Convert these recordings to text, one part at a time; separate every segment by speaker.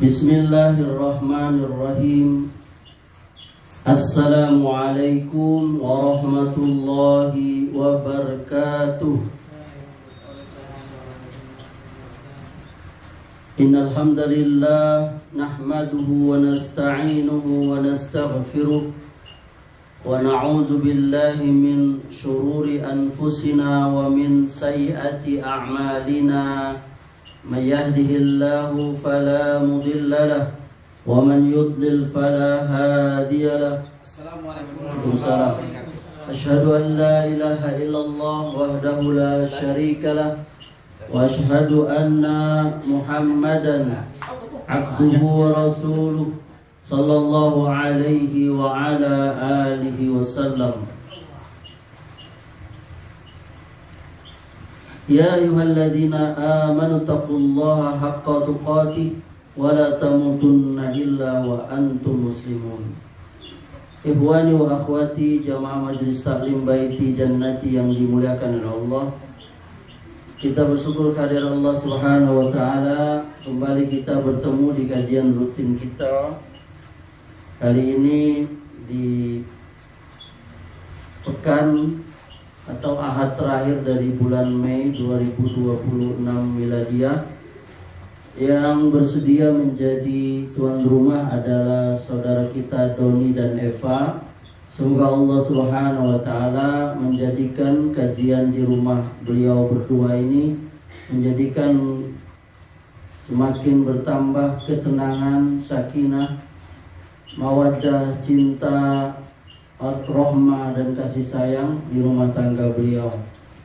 Speaker 1: Bismillahirrahmanirrahim. Assalamualaikum warahmatullahi wabarakatuh. Innal hamdalillah nahmaduhu wa nasta'inuhu wa nastaghfiruh wa na'udzu billahi min shururi anfusina wa min sayyiati a'malina. May yahdihillahu fala mudilla lahu wa man yudlil fala hadiya lahu. Assalamualaikum warahmatullahi wabarakatuh. Asyhadu an la ilaha illallah wahdahu la syarika lahu wa asyhadu anna Muhammadan abduhu wa rasuluh sallallahu alaihi wa ala alihi wasallam. Ya ayyuhalladzina amanu taqullaha haqqa tuqatih wa la tamutunna illa wa antum muslimun. Ikhwani wa akhwati jamaah Majelis Taklim Baiti Jannati yang dimuliakan oleh Allah, kita bersyukur kehadirat Allah Subhanahu wa taala. Kembali kita bertemu di kajian rutin kita. Kali ini di pekan atau ahad terakhir dari bulan Mei 2026 Miladiah. Yang bersedia menjadi tuan rumah adalah saudara kita Doni dan Eva. Semoga Allah Subhanahu wa taala menjadikan kajian di rumah beliau berdua ini menjadikan semakin bertambah ketenangan, sakinah, mawaddah, cinta, rahmah dan kasih sayang di rumah tangga beliau.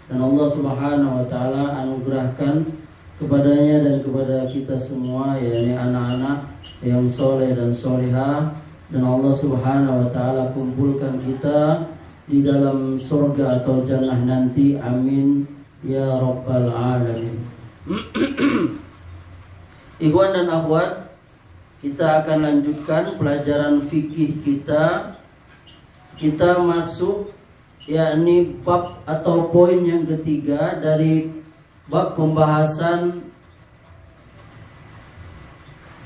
Speaker 1: Dan Allah Subhanahu wa taala anugerahkan kepadanya dan kepada kita semua, yakni anak-anak yang soleh dan solehah, dan Allah Subhanahu wa taala kumpulkan kita di dalam surga atau jannah nanti. Amin ya rabbal alamin. Ikhwan dan akhwat, kita akan lanjutkan pelajaran fikih kita. Kita masuk yakni bab atau poin yang ketiga dari bab pembahasan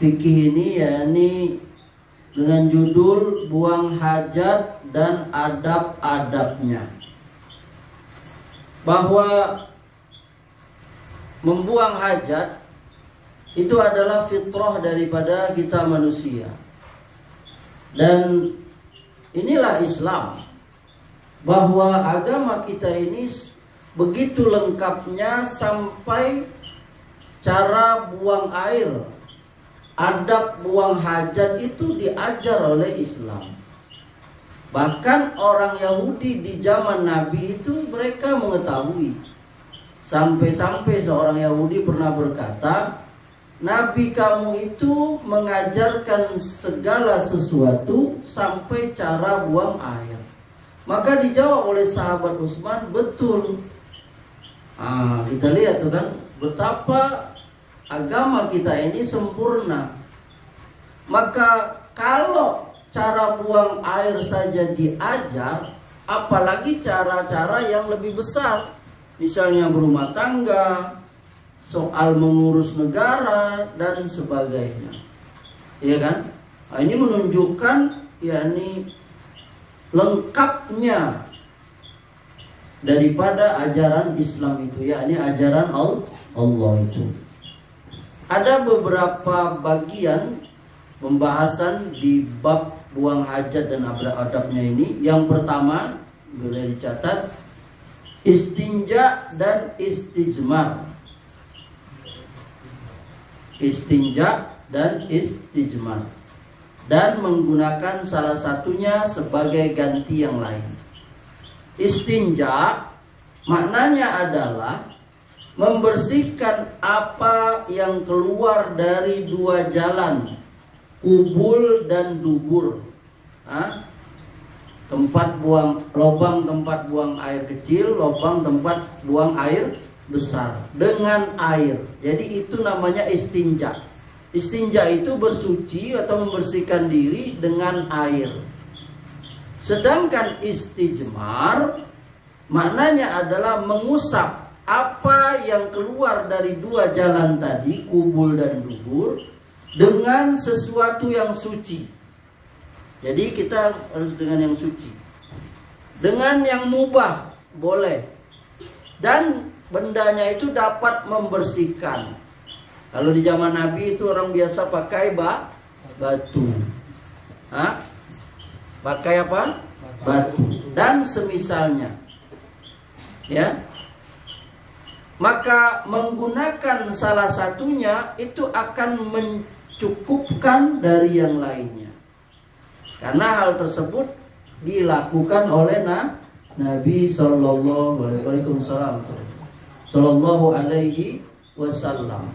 Speaker 1: fikih ini, yakni dengan judul buang hajat dan adab-adabnya. Bahwa membuang hajat itu adalah fitrah daripada kita manusia. Dan inilah Islam, bahwa agama kita ini begitu lengkapnya sampai cara buang air, adab buang hajat itu diajar oleh Islam. Bahkan orang Yahudi di zaman Nabi itu mereka mengetahui. Sampai-sampai seorang Yahudi pernah berkata, Nabi kamu itu mengajarkan segala sesuatu sampai cara buang air. Maka dijawab oleh sahabat Utsman, betul. Kita lihat tuh kan, betapa agama kita ini sempurna. Maka kalau cara buang air saja diajar, apalagi cara-cara yang lebih besar. Misalnya berumah tangga, soal mengurus negara dan sebagainya, ya kan? Ini menunjukkan yakni lengkapnya daripada ajaran Islam itu, yakni ajaran Allah itu. Ada beberapa bagian pembahasan di bab buang hajat dan adab-adabnya ini. Yang pertama, boleh dicatat, istinja dan istijmar. Istinja dan istijmar, dan menggunakan salah satunya sebagai ganti yang lain. Istinja maknanya adalah membersihkan apa yang keluar dari dua jalan, kubul dan dubur. Tempat buang, lubang tempat buang air kecil, lubang tempat buang air besar dengan air. Jadi itu namanya istinja. Istinja itu bersuci atau membersihkan diri dengan air. Sedangkan istijmar maknanya adalah mengusap apa yang keluar dari dua jalan tadi, kubul dan dubur, dengan sesuatu yang suci. Jadi kita harus dengan yang suci. Dengan yang mubah boleh. Dan bendanya itu dapat membersihkan. Kalau di zaman Nabi itu orang biasa pakai batu. Hah? Pakai apa? Batu dan semisalnya. Ya. Maka menggunakan salah satunya itu akan mencukupkan dari yang lainnya. Karena hal tersebut dilakukan oleh Nabi sallallahu alaihi wasallam.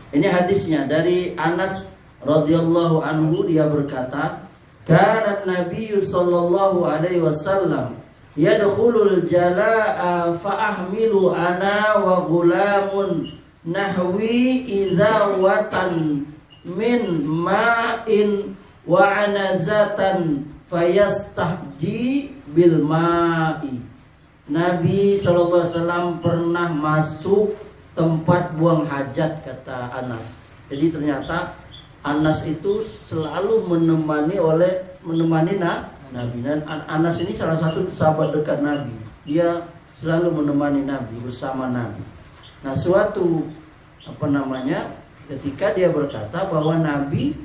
Speaker 1: Ini hadisnya dari Anas radhiyallahu anhu, dia berkata, "Kana Nabi sallallahu alaihi wasallam yadkhulul jalaa fa ahmilu ana wa gulamun nahwi idzawatan min ma'in wa anazatan fayastahji bil ma'i." Nabi SAW pernah masuk tempat buang hajat, kata Anas. Jadi ternyata Anas itu selalu menemani Nabi. Dan Anas ini salah satu sahabat dekat Nabi. Dia selalu menemani Nabi, bersama Nabi. Nah, ketika dia berkata bahwa Nabi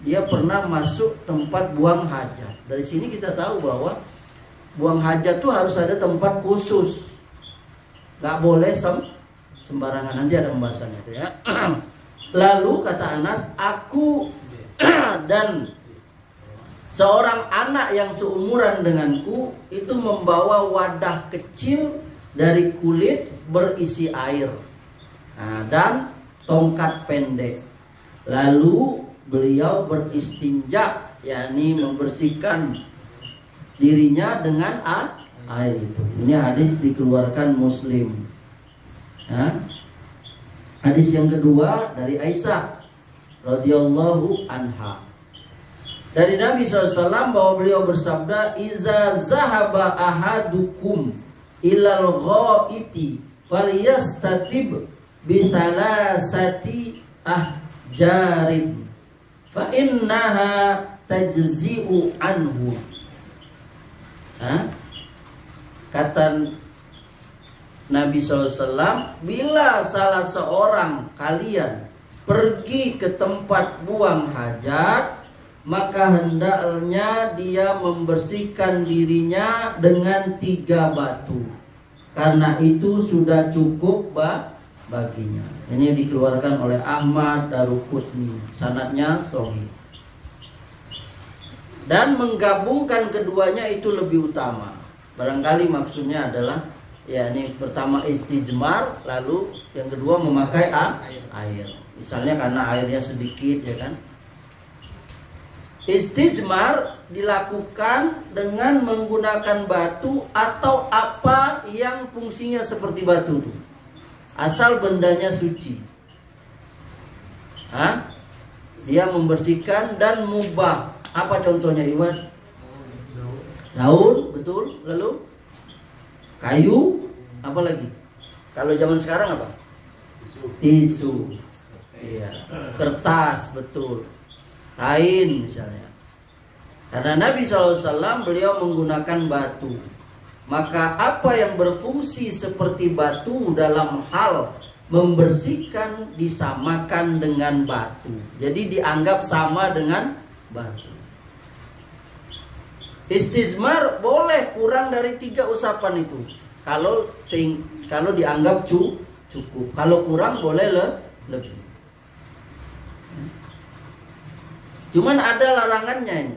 Speaker 1: dia pernah masuk tempat buang hajat. Dari sini kita tahu bahwa buang hajat tuh harus ada tempat khusus. Gak boleh sembarangan. Nanti ada pembahasannya itu ya. Lalu kata Anas, aku dan seorang anak yang seumuran denganku itu membawa wadah kecil dari kulit berisi air, dan tongkat pendek. Lalu beliau beristinja, yakni membersihkan dirinya dengan air itu. Ini hadis dikeluarkan Muslim. Hadis yang kedua dari Aisyah radhiyallahu anha. Dari Nabi SAW bahwa beliau bersabda, "Iza zahaba ahadukum ilal ghaiti falyastatib bi thalathati ahjarin fa innaha tajzi'u anhu." Kata Nabi SAW, bila salah seorang kalian pergi ke tempat buang hajat, maka hendaknya dia membersihkan dirinya dengan 3 batu. Karena itu sudah cukup baginya. Ini dikeluarkan oleh Ahmad Daruqutni. Sanadnya sahih. Dan menggabungkan keduanya itu lebih utama. Barangkali maksudnya adalah, ya ini pertama istijmar, lalu yang kedua memakai air. Misalnya karena airnya sedikit, ya kan? Istijmar dilakukan dengan menggunakan batu atau apa yang fungsinya seperti batu itu, asal bendanya suci. Dia membersihkan dan mubah. Apa contohnya, Iwan? Daun, betul. Lalu kayu, apa lagi? Kalau zaman sekarang apa? Tisu. Iya. Kertas, betul. Kain misalnya. Karena Nabi SAW beliau menggunakan batu. Maka apa yang berfungsi seperti batu dalam hal membersihkan disamakan dengan batu. Jadi dianggap sama dengan batu. Istijmar boleh kurang dari 3 usapan itu. Kalau dianggap cukup. Kalau kurang boleh lebih. Cuman ada larangannya ini.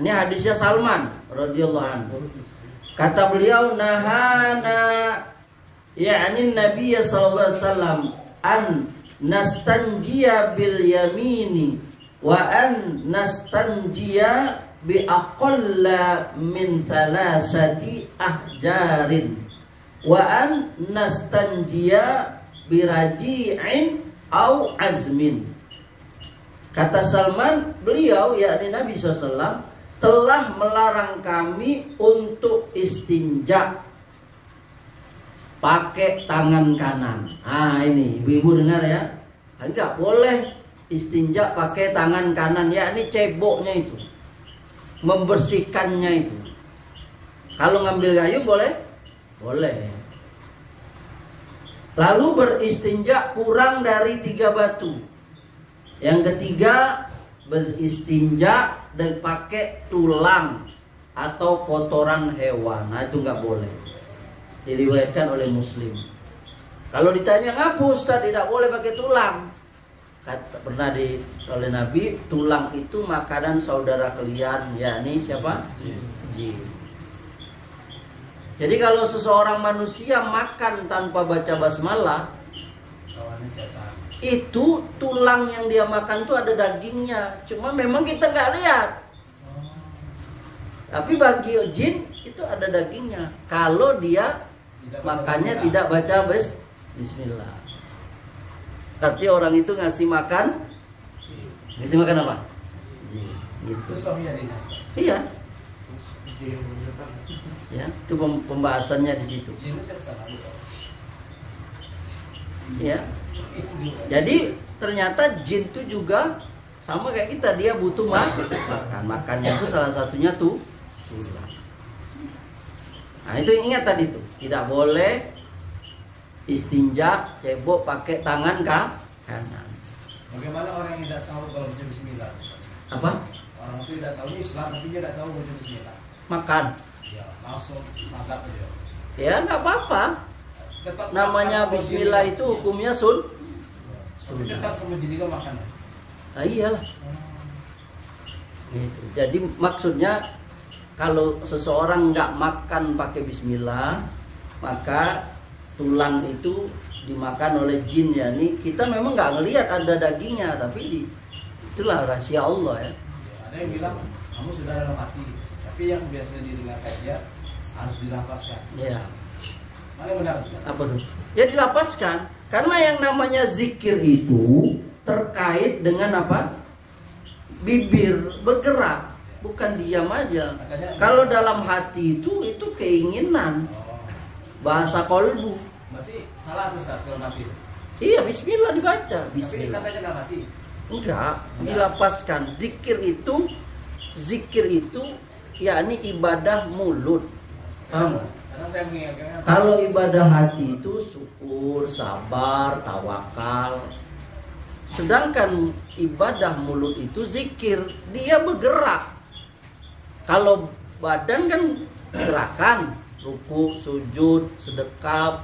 Speaker 1: Ini hadisnya Salman radhiyallahu anhu. Kata beliau, nahana ya'ni Nabi sallallahu alaihi wasallam an nastanjiya bil yamini wa an nastanjiya bi aqalla min thalathati ahjarin wa an nastanjiya bi raji'in au azmin. Kata Salman, beliau yakni Nabi SAW telah melarang kami untuk istinja pakai tangan kanan. Ini ibu-ibu dengar ya. Enggak boleh istinja pakai tangan kanan, yakni ceboknya itu, membersihkannya itu. Kalau ngambil kayu boleh? Boleh. Lalu beristinja kurang dari 3 batu. Yang ketiga, beristinja dan pakai tulang atau kotoran hewan. Nah itu nggak boleh. Diriwayatkan oleh Muslim. Kalau ditanya ngapa Ustaz tidak boleh pakai tulang? Kata pernah oleh Nabi, tulang itu makanan saudara kalian, yakni siapa? Jin. Jadi kalau seseorang manusia makan tanpa baca basmalah, itu tulang yang dia makan tuh ada dagingnya. Cuma memang kita nggak lihat. Tapi bagi jin itu ada dagingnya. Kalau dia makannya tidak baca bismillah. Artinya orang itu ngasih makan apa? Gitu. Iya. Ya, itu pembahasannya di situ. Ya. Jadi ternyata jin itu juga sama kayak kita, dia butuh makan. Makannya itu salah satunya tuh tulang. Nah itu ingat tadi tuh, tidak boleh istinja cebok pakai tangan kanan.
Speaker 2: Bagaimana orang yang tidak tahu kalau baca bismillah?
Speaker 1: Apa?
Speaker 2: Orang itu tidak tahu Islam tapi dia tidak tahu baca bismillah.
Speaker 1: Makan.
Speaker 2: Ya, langsung sadap aja.
Speaker 1: Ya nggak apa-apa.
Speaker 2: Tetap
Speaker 1: namanya bismillah itu hukumnya
Speaker 2: tapi tetap sama juga makan.
Speaker 1: Nah, iyalah. Gitu. Jadi maksudnya kalau seseorang nggak makan pakai bismillah, maka tulang itu dimakan oleh jin, ya. Nih kita memang nggak ngelihat ada dagingnya, tapi itulah rahasia Allah ya.
Speaker 2: Ada yang bilang kamu sudah dalam hati, tapi yang biasa didengarkan dia harus dilapaskan.
Speaker 1: Ya.
Speaker 2: Mana benar Ustaz?
Speaker 1: Apa tuh? Ya dilapaskan, karena yang namanya zikir itu terkait dengan apa? Bibir bergerak, bukan diam aja. Kalau dalam hati itu keinginan. Bahasa kolbu.
Speaker 2: Berarti salah tuh Ustaz kalau mati.
Speaker 1: Iya, bismillah dibaca.
Speaker 2: Bismillah. Tapi katanya mati.
Speaker 1: Enggak, dilapaskan. Zikir itu yakni ibadah mulut.
Speaker 2: Karena saya mengingatkan
Speaker 1: kalau ibadah hati itu syukur, sabar, tawakal. Sedangkan ibadah mulut itu zikir, dia bergerak. Kalau badan kan gerakan, ruku, sujud, sedekap,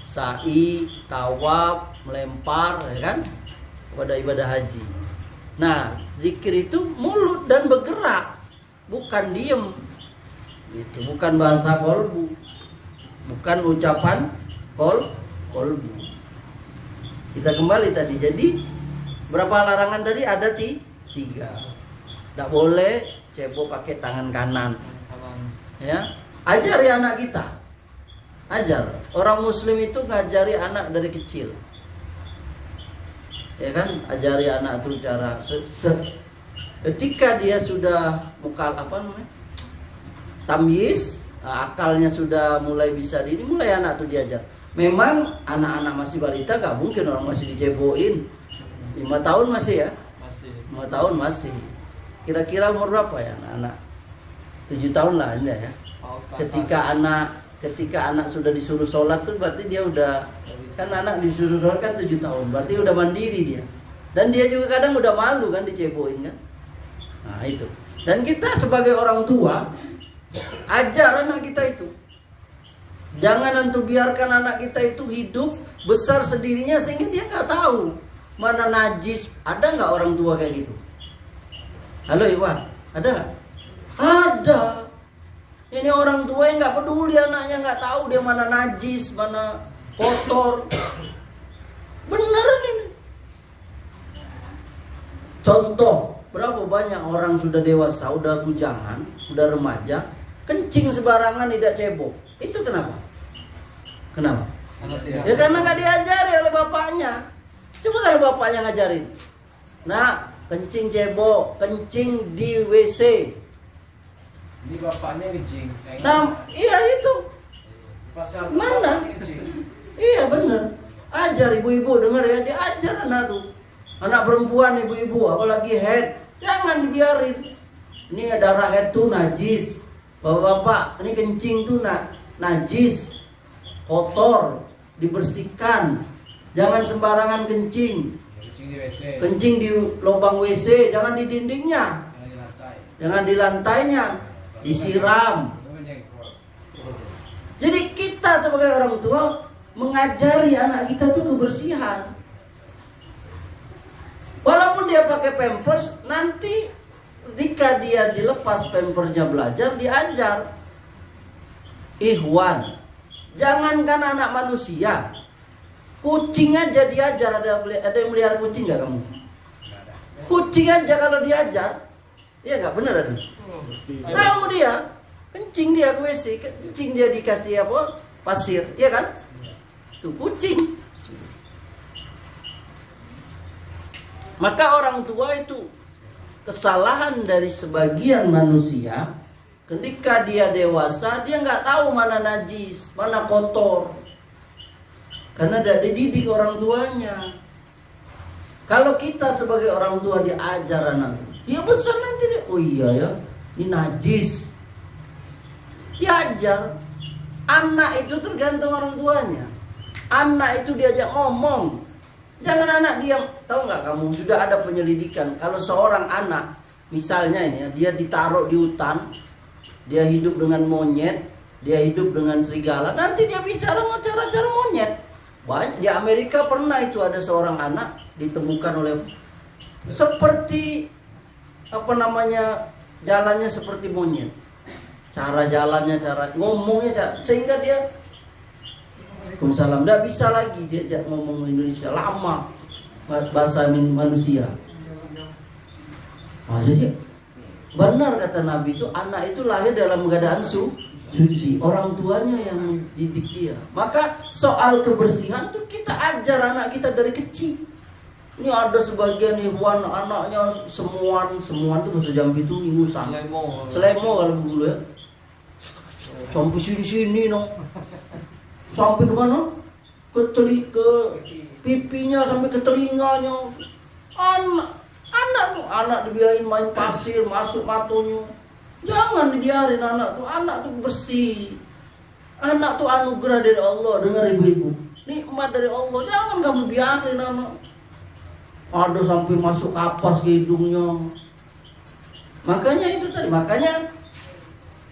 Speaker 1: sa'i, tawaf, melempar, ya kan? Pada ibadah haji. Nah, zikir itu mulut dan bergerak, bukan diem. Itu bukan bahasa kolbu, bukan ucapan kolbu. Kita kembali tadi. Jadi berapa larangan tadi? Ada 3. Tidak boleh cebok pakai tangan kanan. Ya. Ajari anak kita. Ajar. Orang muslim itu ngajari anak dari kecil. Ya kan? Ajari anak itu cara ketika dia sudah tamyiz, akalnya sudah mulai bisa mulai anak itu diajar. Memang anak-anak masih balita gak mungkin orang masih dicebokin. 5 tahun masih ya? Masih. 5 tahun masih. Kira-kira umur berapa ya anak-anak? 7 tahun lah ya. Ketika anak sudah disuruh sholat tuh berarti dia udah, kan anak disuruh sholat kan 7 tahun, berarti udah mandiri dia. Dan dia juga kadang udah malu kan diceboin kan. Nah itu. Dan kita sebagai orang tua ajar anak kita itu. Jangan antum biarkan anak kita itu hidup besar sendirinya sehingga dia nggak tahu mana najis. Ada nggak orang tua kayak gitu? Halo Iwan, ada nggak? Ada. Ini orang tua yang nggak peduli anaknya, nggak tahu dia mana najis, mana kotor. Beneran ini. Contoh, berapa banyak orang sudah dewasa, udah bujangan, udah remaja, kencing sembarangan tidak cebok. Itu kenapa? Kenapa? Ya karena nggak diajari oleh bapaknya. Coba kalau bapaknya ngajarin. Nah, kencing cebok, kencing di WC.
Speaker 2: Ini bapaknya kencing.
Speaker 1: Nah, iya itu. Mana? Iya benar. Ajar ibu-ibu dengar ya, diajar ajar anak tuh. Anak perempuan ibu-ibu apalagi head, jangan dibiarin. Ini darah head tuh najis. Bapak-bapak, ini kencing tuh najis, kotor, dibersihkan. Jangan sembarangan kencing.
Speaker 2: Kencing di WC.
Speaker 1: Kencing di lubang WC, jangan di dindingnya.
Speaker 2: Jangan di lantai.
Speaker 1: Jangan di lantainya, disiram. Jadi kita sebagai orang tua mengajari anak kita tuh kebersihan. Walaupun dia pakai pampers, nanti ketika dia dilepas pampersnya belajar, diajar. Ikhwan, jangankan anak manusia, kucing aja diajar. Ada yang melihara kucing nggak kamu? Kucing aja kalau diajar, ya nggak bener ada. Tahu dia, kencing dia ke WC, kencing dia dikasih apa? Pasir, ya kan? Tuh kucing. Maka orang tua itu kesalahan dari sebagian manusia. Ketika dia dewasa, dia nggak tahu mana najis, mana kotor, karena tidak dididik orang tuanya. Kalau kita sebagai orang tua diajar anak, dia besar nanti dia, oh iya ya, ini najis. Diajar. Anak itu tergantung orang tuanya. Anak itu diajak ngomong. Jangan anak diam. Tahu nggak kamu, sudah ada penyelidikan. Kalau seorang anak, misalnya ini, dia ditaruh di hutan, dia hidup dengan monyet, dia hidup dengan serigala, nanti dia bicara cara-cara monyet. Banyak di Amerika pernah itu ada seorang anak ditemukan oleh seperti apa namanya, jalannya seperti monyet, cara jalannya, cara ngomongnya, sehingga dia Waalaikumsalam, tidak bisa lagi diajak ngomong Indonesia, lama bahasa manusia. Nah, jadi benar kata Nabi itu, anak itu lahir dalam keadaan suci, orang tuanya yang didik dia. Maka soal kebersihan tuh kita ajar anak kita dari kecil. Ini ada sebagian ikhwan anaknya semuan itu bahasa Jambi itu ingusan. Selemo kalau dulu ya. Sampai sini no. Sampai ke mana? Ke pipinya, sampai ke telinganya. Anak dibiarin main pasir, masuk matunya. Jangan dibiarin anak tuh bersih. Anak tuh anugerah dari Allah, dengar ibu-ibu. Nikmat dari Allah, jangan kamu biarin anak. Ada sampai masuk kapas ke hidungnya. Makanya itu tadi,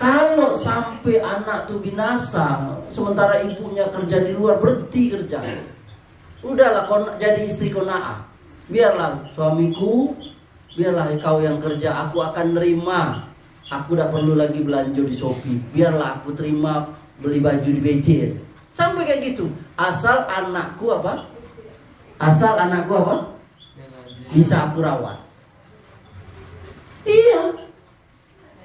Speaker 1: kalau sampai anak tuh binasa, sementara ibunya kerja di luar, berhenti kerja. Udahlah kau jadi istri kona'ah. Biarlah suamiku, biarlah kau yang kerja, aku akan nerima. Aku tidak perlu lagi belanja di Shopee. Biarlah aku terima beli baju di BC. Sampai kayak gitu. Asal anakku apa? Bisa aku rawat. Iya.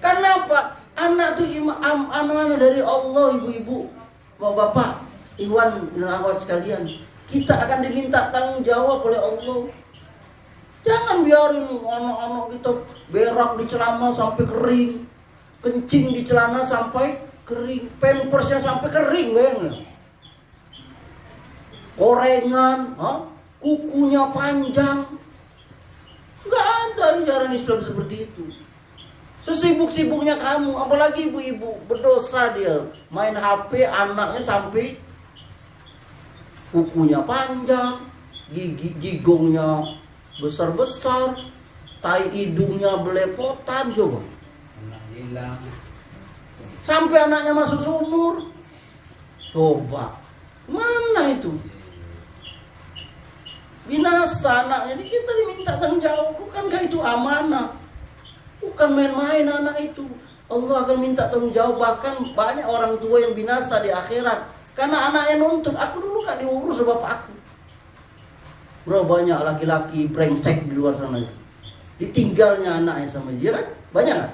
Speaker 1: Kenapa? Anak tuh amanah dari Allah, ibu-ibu, bapak-bapak, ikhwan dan akhwat sekalian. Kita akan diminta tanggung jawab oleh Allah. Jangan biarin anak-anak kita berak di celana sampai kering, kencing di celana sampai kering, pampersnya sampai kering, bayangin. Korengan, kukunya panjang. Nggak ada ajaran Islam seperti itu. Sesibuk-sibuknya kamu, apalagi ibu-ibu, berdosa dia. Main HP, anaknya sampai kukunya panjang, jigongnya besar-besar, tai hidungnya belepotan, coba. Sampai anaknya masuk sumur. Coba, mana itu? Binasa anaknya, ini kita diminta tanggung jawab. Bukankah itu amanah? Bukan main-main anak itu. Allah akan minta tanggung jawab. Bahkan banyak orang tua yang binasa di akhirat karena anaknya nuntut. Aku dulu gak diurus sama bapakku. Berapa banyak laki-laki brengsek di luar sana itu. Ditinggalnya anaknya sama dia kan? Banyak kan?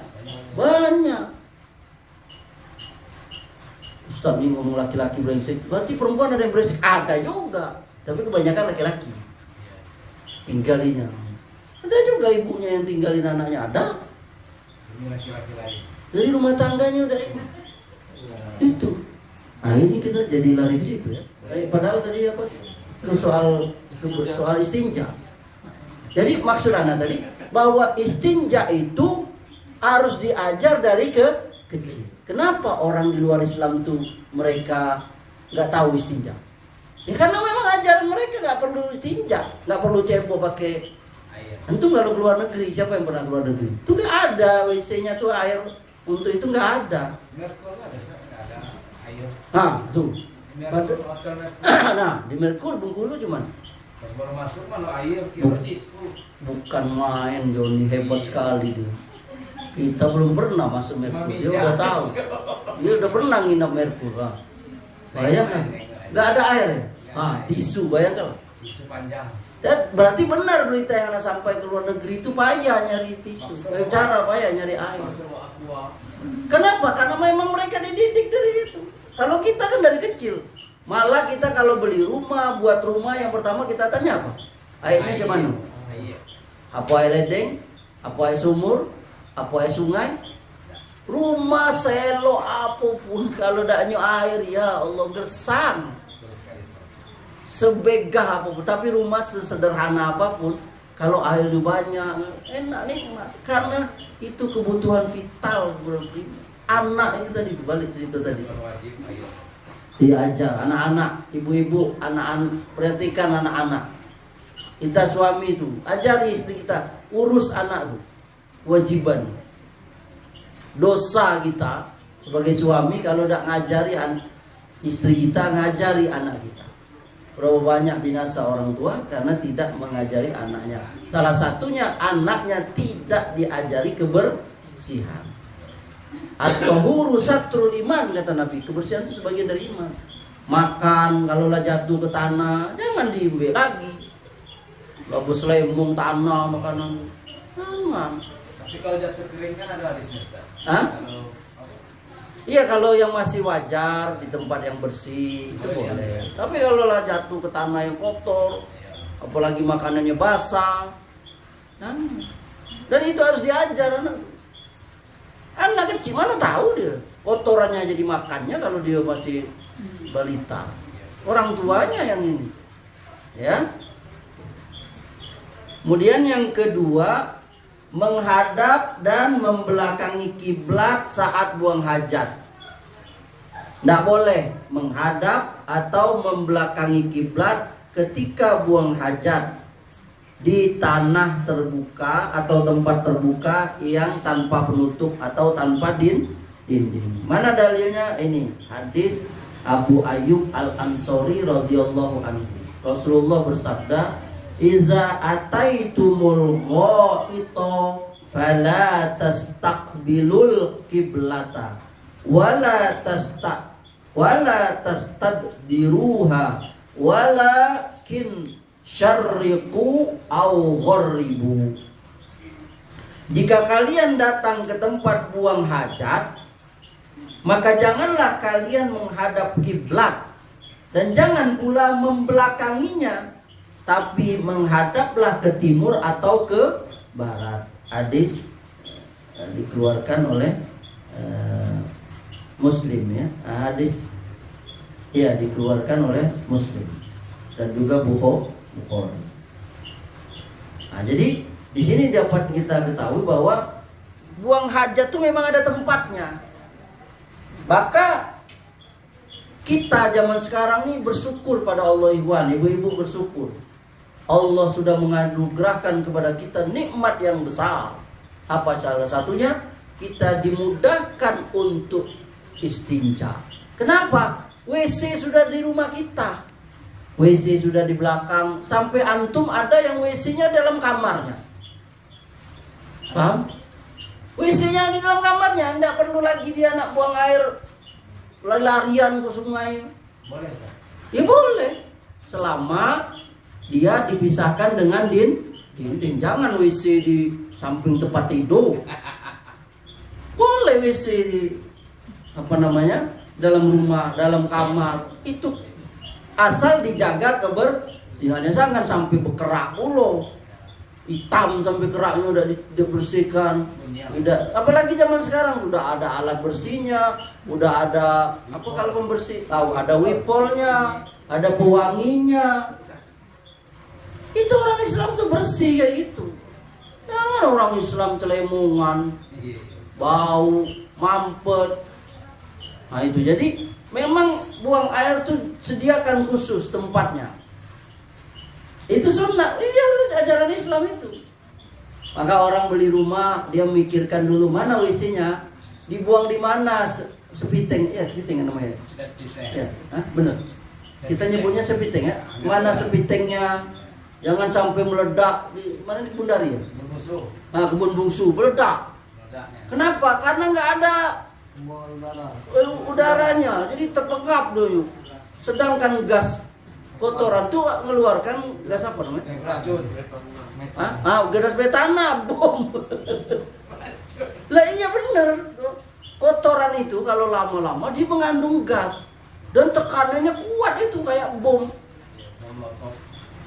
Speaker 1: Banyak. Ustaz ini ngomong laki-laki brengsek, berarti perempuan ada yang brengsek? Ada juga. Tapi kebanyakan laki-laki tinggalinya. Ada juga ibunya yang tinggalin anaknya, ada. Ini laki-laki lain. Dari rumah tangganya udah ini. Itu. Nah ini kita jadi lari di situ ya. Padahal tadi apa? soal istinja. Jadi maksud Anda tadi bahwa istinja itu harus diajar dari kecil. Kenapa orang di luar Islam tuh mereka nggak tahu istinja? Ya karena memang ajaran mereka nggak perlu istinja, nggak perlu cebok pakai. Tentu kalau keluar negeri, siapa yang pernah keluar negeri? Itu nggak ada WC-nya tuh air untuk itu nggak ada.
Speaker 2: Merkur nggak ada air.
Speaker 1: Nah tuh.
Speaker 2: Nah
Speaker 1: di Merkur Bengkulu cuman
Speaker 2: baru masuk mana air kira-kira
Speaker 1: bukan main, Joni hebat sekali tuh. Kita belum pernah masuk Merkur, dia udah tahu. Dia udah pernah nginap Merkur. Bayangkan, nggak ada air ya? Tisu, bayangkan.
Speaker 2: Tisu panjang.
Speaker 1: Dan berarti benar berita yang Anda sampai ke luar negeri itu payah nyari tisu, cara payah nyari air. Kenapa? Karena memang mereka dididik dari itu. Kalau kita kan dari kecil, malah kita kalau beli rumah, buat rumah yang pertama kita tanya apa? Airnya cuman apa air ledeng, apa air sumur, apa air sungai. Rumah selo apapun kalau tidak nyu air, ya Allah gersang. Sebegah apapun, tapi rumah sesederhana apapun, kalau airnya banyak, enak nikmat. Karena itu kebutuhan vital berarti. Anak itu tadi balik cerita tadi. Diajar anak-anak, ibu-ibu, anak-anak, perhatikan anak-anak. Kita suami itu, ajari istri kita, urus anak itu, kewajiban. Dosa kita sebagai suami kalau tidak ngajari istri kita, ngajari anak kita. Berapa banyak binasa orang tua karena tidak mengajari anaknya. Salah satunya anaknya tidak diajari kebersihan. At-tahuru satrul iman kata Nabi. Kebersihan itu sebagian dari iman. Makan kalau lah jatuh ke tanah jangan diambil lagi. Lalu selembung tanah makanan jangan.
Speaker 2: Tapi kalau jatuh kering kan ada hadisnya Ustaz.
Speaker 1: Iya kalau yang masih wajar di tempat yang bersih itu boleh. Tapi kalau lah jatuh ke tanah yang kotor, apalagi makanannya basah, dan itu harus diajar anak. Anak kecil mana tahu dia kotorannya jadi makannya kalau dia masih balita. Orang tuanya yang ini, ya. Kemudian yang kedua, menghadap dan membelakangi kiblat saat buang hajat. Tidak boleh menghadap atau membelakangi kiblat ketika buang hajat di tanah terbuka atau tempat terbuka yang tanpa penutup atau tanpa dinding. Mana dalilnya? Ini hadis Abu Ayyub Al-Ansari radhiyallahu anhu. Rasulullah bersabda, "Iza ataitumul ghaita fala tastaqbilul qiblata wala tastadbiruha walakin syarriqu au gharribu." Jika kalian datang ke tempat buang hajat, maka janganlah kalian menghadap kiblat dan jangan pula membelakanginya, tapi menghadaplah ke timur atau ke barat. Hadis dikeluarkan oleh Muslim, ya. Hadis dikeluarkan oleh Muslim dan juga Bukhari. Nah, jadi di sini dapat kita ketahui bahwa buang hajat itu memang ada tempatnya. Maka kita zaman sekarang ini bersyukur pada Allah, ibu-ibu bersyukur. Allah sudah menganugerahkan kepada kita nikmat yang besar. Apa salah satunya? Kita dimudahkan untuk istinja. Kenapa? WC sudah di rumah kita. WC sudah di belakang. Sampai antum ada yang WC-nya dalam kamarnya. Paham? WC-nya di dalam kamarnya. Tidak perlu lagi dia nak buang air larian ke sungai.
Speaker 2: Boleh Ustaz?
Speaker 1: Ya boleh. Selama dia dipisahkan dengan dinding. Jangan WC di samping tempat tidur. Boleh WC di dalam rumah, dalam kamar. Itu asal dijaga kebersihannya. Jangan sampai berkerak dulu. Hitam sampai keraknya udah dibersihkan. Udah, apalagi zaman sekarang sudah ada alat bersihnya, udah ada kalau pembersih, tahu ada wipolnya, ada pewanginya. Itu orang Islam tuh bersih kayak gitu. Jangan orang Islam celemungan, bau, mampet. Nah itu jadi memang buang air tuh sediakan khusus tempatnya. Itu sunnah, iya ajaran Islam itu. Maka orang beli rumah dia mikirkan dulu mana WC-nya, dibuang di mana, sepiteng, ya sepiteng namanya. Ya, benar. Kita nyebutnya sepiteng ya. Mana sepitengnya? Jangan sampai meledak di mana di Bundari ya? Nah, kebun bungsu meledak. Kenapa? Karena nggak ada udaranya, jadi terpengap dulu. Sedangkan gas kotoran tuh mengeluarkan gas apa namanya?
Speaker 2: Racun.
Speaker 1: Gas metana, bom. Lah iya benar. Kotoran itu kalau lama-lama dia mengandung gas dan tekanannya kuat itu kayak bom.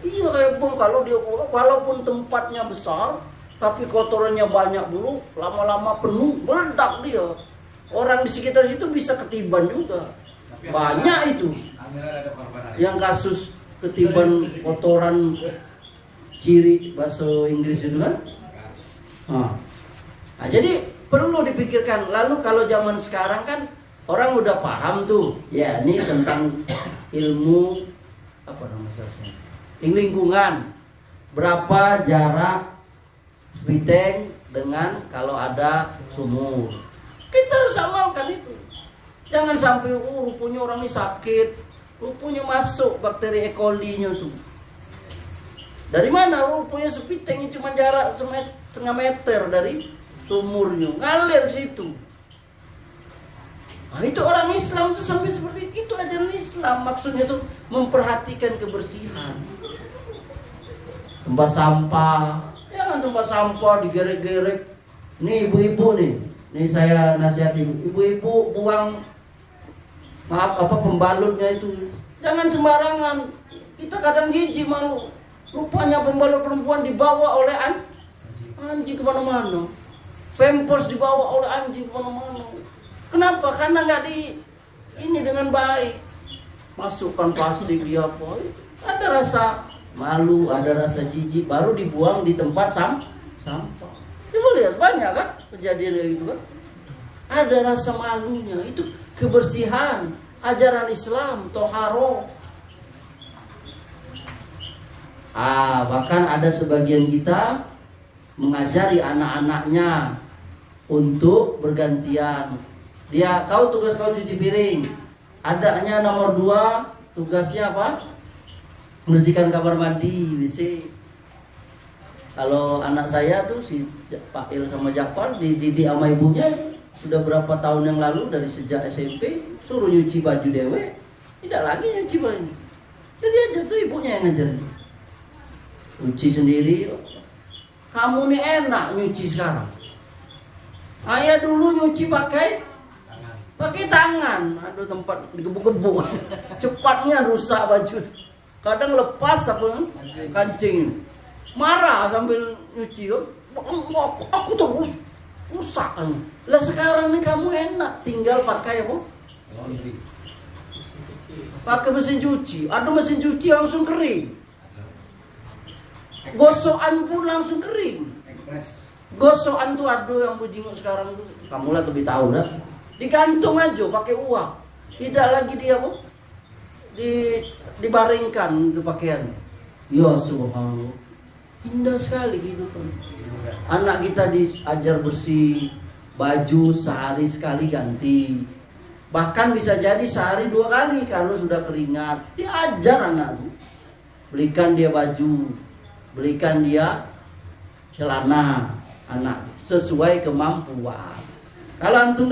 Speaker 1: Iya kayak bom kalau dia walaupun tempatnya besar tapi kotorannya banyak dulu lama-lama penuh meledak dia. Orang di sekitar situ bisa ketiban juga. Banyak itu. Yang kasus ketiban kotoran ciri bahasa Inggris itu kan. Nah, jadi perlu dipikirkan. Lalu kalau zaman sekarang kan orang udah paham tuh. Ya ini tentang ilmu apa namanya? Lingkungan. Berapa jarak sepiteng dengan kalau ada sumur. Kita harus amalkan itu. Jangan sampai rupanya orang ini sakit, rupanya masuk bakteri E. coli-nya tuh. Dari mana? Rupanya sepitengnya cuma jarak setengah meter dari sumurnya, ngalir situ. Nah, itu orang Islam tuh sampai seperti itu ajaran Islam. Maksudnya tuh memperhatikan kebersihan. Tempat sampah, jangan tempat sampah digerek-gerek. Nih ibu-ibu nih saya nasihati ibu-ibu buang pembalutnya itu jangan sembarangan. Kita kadang jijik malu. Rupanya pembalut perempuan dibawa oleh anjing kemana-mana. Pampers dibawa oleh anjing kemana-mana. Kenapa? Karena nggak ini dengan baik. Masukkan plastik dia apa? Ada rasa malu, ada rasa jijik, baru dibuang di tempat sampah. Coba lihat banyak kan kejadian gitu kan. Ada rasa malunya. Itu kebersihan ajaran Islam, toharo. Bahkan ada sebagian kita mengajari anak-anaknya untuk bergantian. Dia tahu tugas kau cuci piring. Adanya nomor 2, tugasnya apa? Membersihkan kamar mandi, WC. Kalau anak saya tuh si Pak Il sama Jafar dididik sama ibunya sudah berapa tahun yang lalu dari sejak SMP suruh nyuci baju dewe, tidak lagi nyuci baju. Jadi aja tuh ibunya yang ngajarin. Nyuci sendiri. Kamu nih enak nyuci sekarang. Ayah dulu nyuci pakai tangan. Aduh tempat digebuk-gebuk. Cepatnya rusak baju. Kadang lepas apa kancing. Marah sambil nyuci. Aku terus rusak. Lah sekarang nih kamu enak tinggal pakai apa? Pakai mesin cuci. Ada mesin cuci langsung kering. Gosokan pun langsung kering. Gosokan tuh ada yang bujinguk sekarang tuh. Kamu lah lebih tahu dah. Digantung aja pakai uang. Tidak lagi dia apa? Dibaringkan untuk pakaian. Ya subhanallah. Indah sekali kehidupan. Anak kita diajar bersih, baju sehari sekali ganti. Bahkan bisa jadi sehari 2 kali kalau sudah keringat. Diajar anak itu. Belikan dia baju, belikan dia celana anak sesuai kemampuan. Kalau antum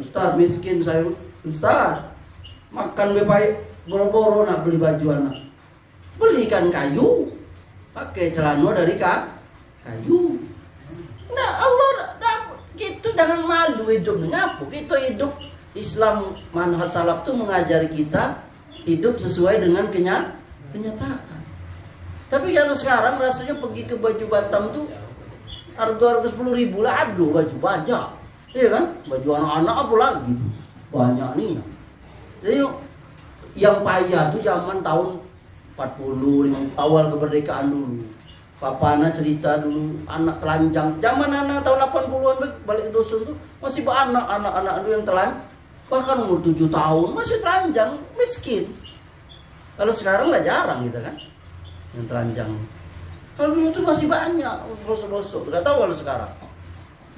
Speaker 1: Ustaz miskin saya, Ustaz makan baik boro-boro nak beli baju anak. Belikan kayu, pakai celana dari kayu. Nah Allah gitu jangan malu hidup ngapu. Kita hidup Islam manhaj salaf tuh mengajari kita hidup sesuai dengan kenyataan. Tapi kalau sekarang rasanya pergi ke baju Batam tuh harga 10.000 lah, aduh baju banyak, iya kan? Baju anak-anak apa lagi banyak nih. Jadi yang payah tuh zaman tahun 40, 50 awal kemerdekaan dulu. Papa anak cerita dulu, anak telanjang. Zaman anak tahun 80-an balik dusun tuh masih anak-anak dulu yang telanjang. Bahkan umur 7 tahun masih telanjang, miskin. Kalau sekarang lah jarang gitu kan, yang telanjang. Kalau dulu tuh masih banyak bosok-bosok. Gak tahu kalau sekarang.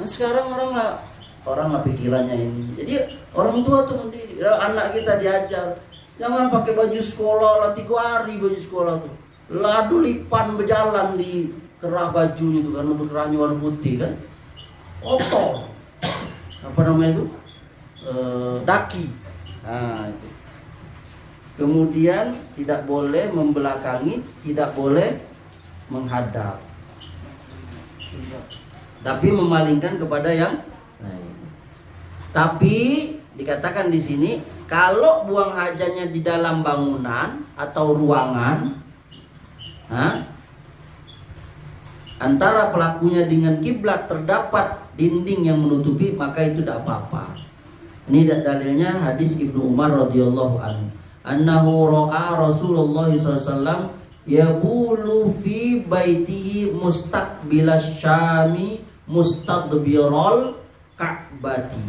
Speaker 1: Nah sekarang orang nggak pikirannya ini. Jadi orang tua tuh mendiri, anak kita diajar jangan pakai baju sekolah lah 3 hari baju sekolah tuh. Ladu lipan berjalan di kerah bajunya itu kan, kerahnya warna putih kan, kotor. Apa namanya itu? Daki. Nah itu. Kemudian tidak boleh membelakangi, tidak boleh menghadap, tapi memalingkan kepada yang lain. Tapi dikatakan di sini kalau buang hajatnya di dalam bangunan atau ruangan, antara pelakunya dengan kiblat terdapat dinding yang menutupi, maka itu tidak apa-apa. Ini dalilnya hadis Ibnu Umar radhiyallahu anhu. Annahu ra'a Rasulullah SAW yabulu fi baitihi mustaqbilas syami mustadbiral ka'bati.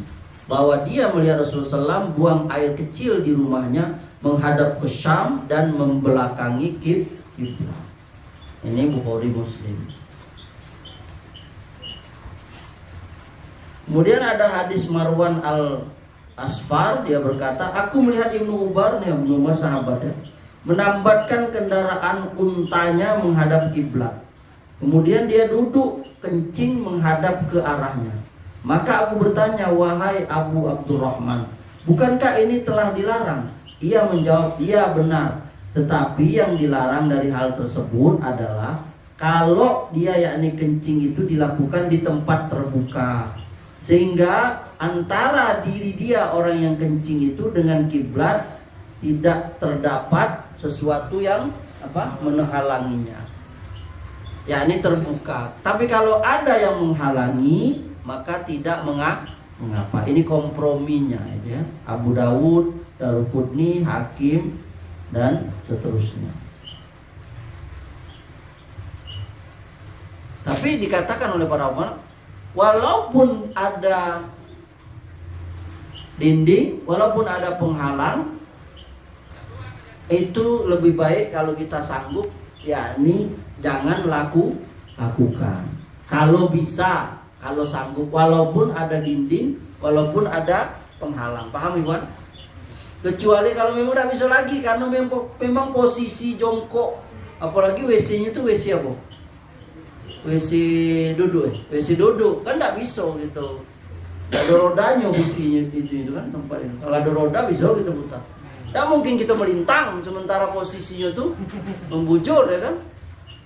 Speaker 1: Bahwa dia melihat Rasulullah SAW buang air kecil di rumahnya menghadap ke Syam dan membelakangi kiblat. Ini Bukhari Muslim. Kemudian ada hadis Marwan al-Asfar, dia berkata, aku melihat Ibnu Umar, nih Ibnu Umar sahabat ya, menambatkan kendaraan untanya menghadap kiblat. Kemudian dia duduk kencing menghadap ke arahnya. Maka aku bertanya, wahai Abu Abdurrahman, bukankah ini telah dilarang? Ia menjawab, iya benar. Tetapi yang dilarang dari hal tersebut adalah kalau dia yakni kencing itu dilakukan di tempat terbuka, sehingga antara diri dia orang yang kencing itu dengan kiblat tidak terdapat sesuatu yang menghalanginya, yakni terbuka. Tapi kalau ada yang menghalangi maka tidak mengapa. Ini komprominya ya. Abu Dawud, Daruqutni, Hakim dan seterusnya. Tapi dikatakan oleh para ulama, walaupun ada dinding, walaupun ada penghalang, itu lebih baik kalau kita sanggup, yakni jangan lakukan. Kalau bisa, kalau sanggup, walaupun ada dinding, walaupun ada penghalang. Paham Iwan? Kecuali kalau memang tidak bisa lagi, karena memang posisi jongkok, apalagi WC-nya itu WC apa? WC duduk ya? WC duduk kan tidak bisa gitu. Ada rodanya WC-nya itu kan tempat itu. Kalau ada roda bisa kita putar. Tidak mungkin kita melintang sementara posisinya tuh membujur ya kan.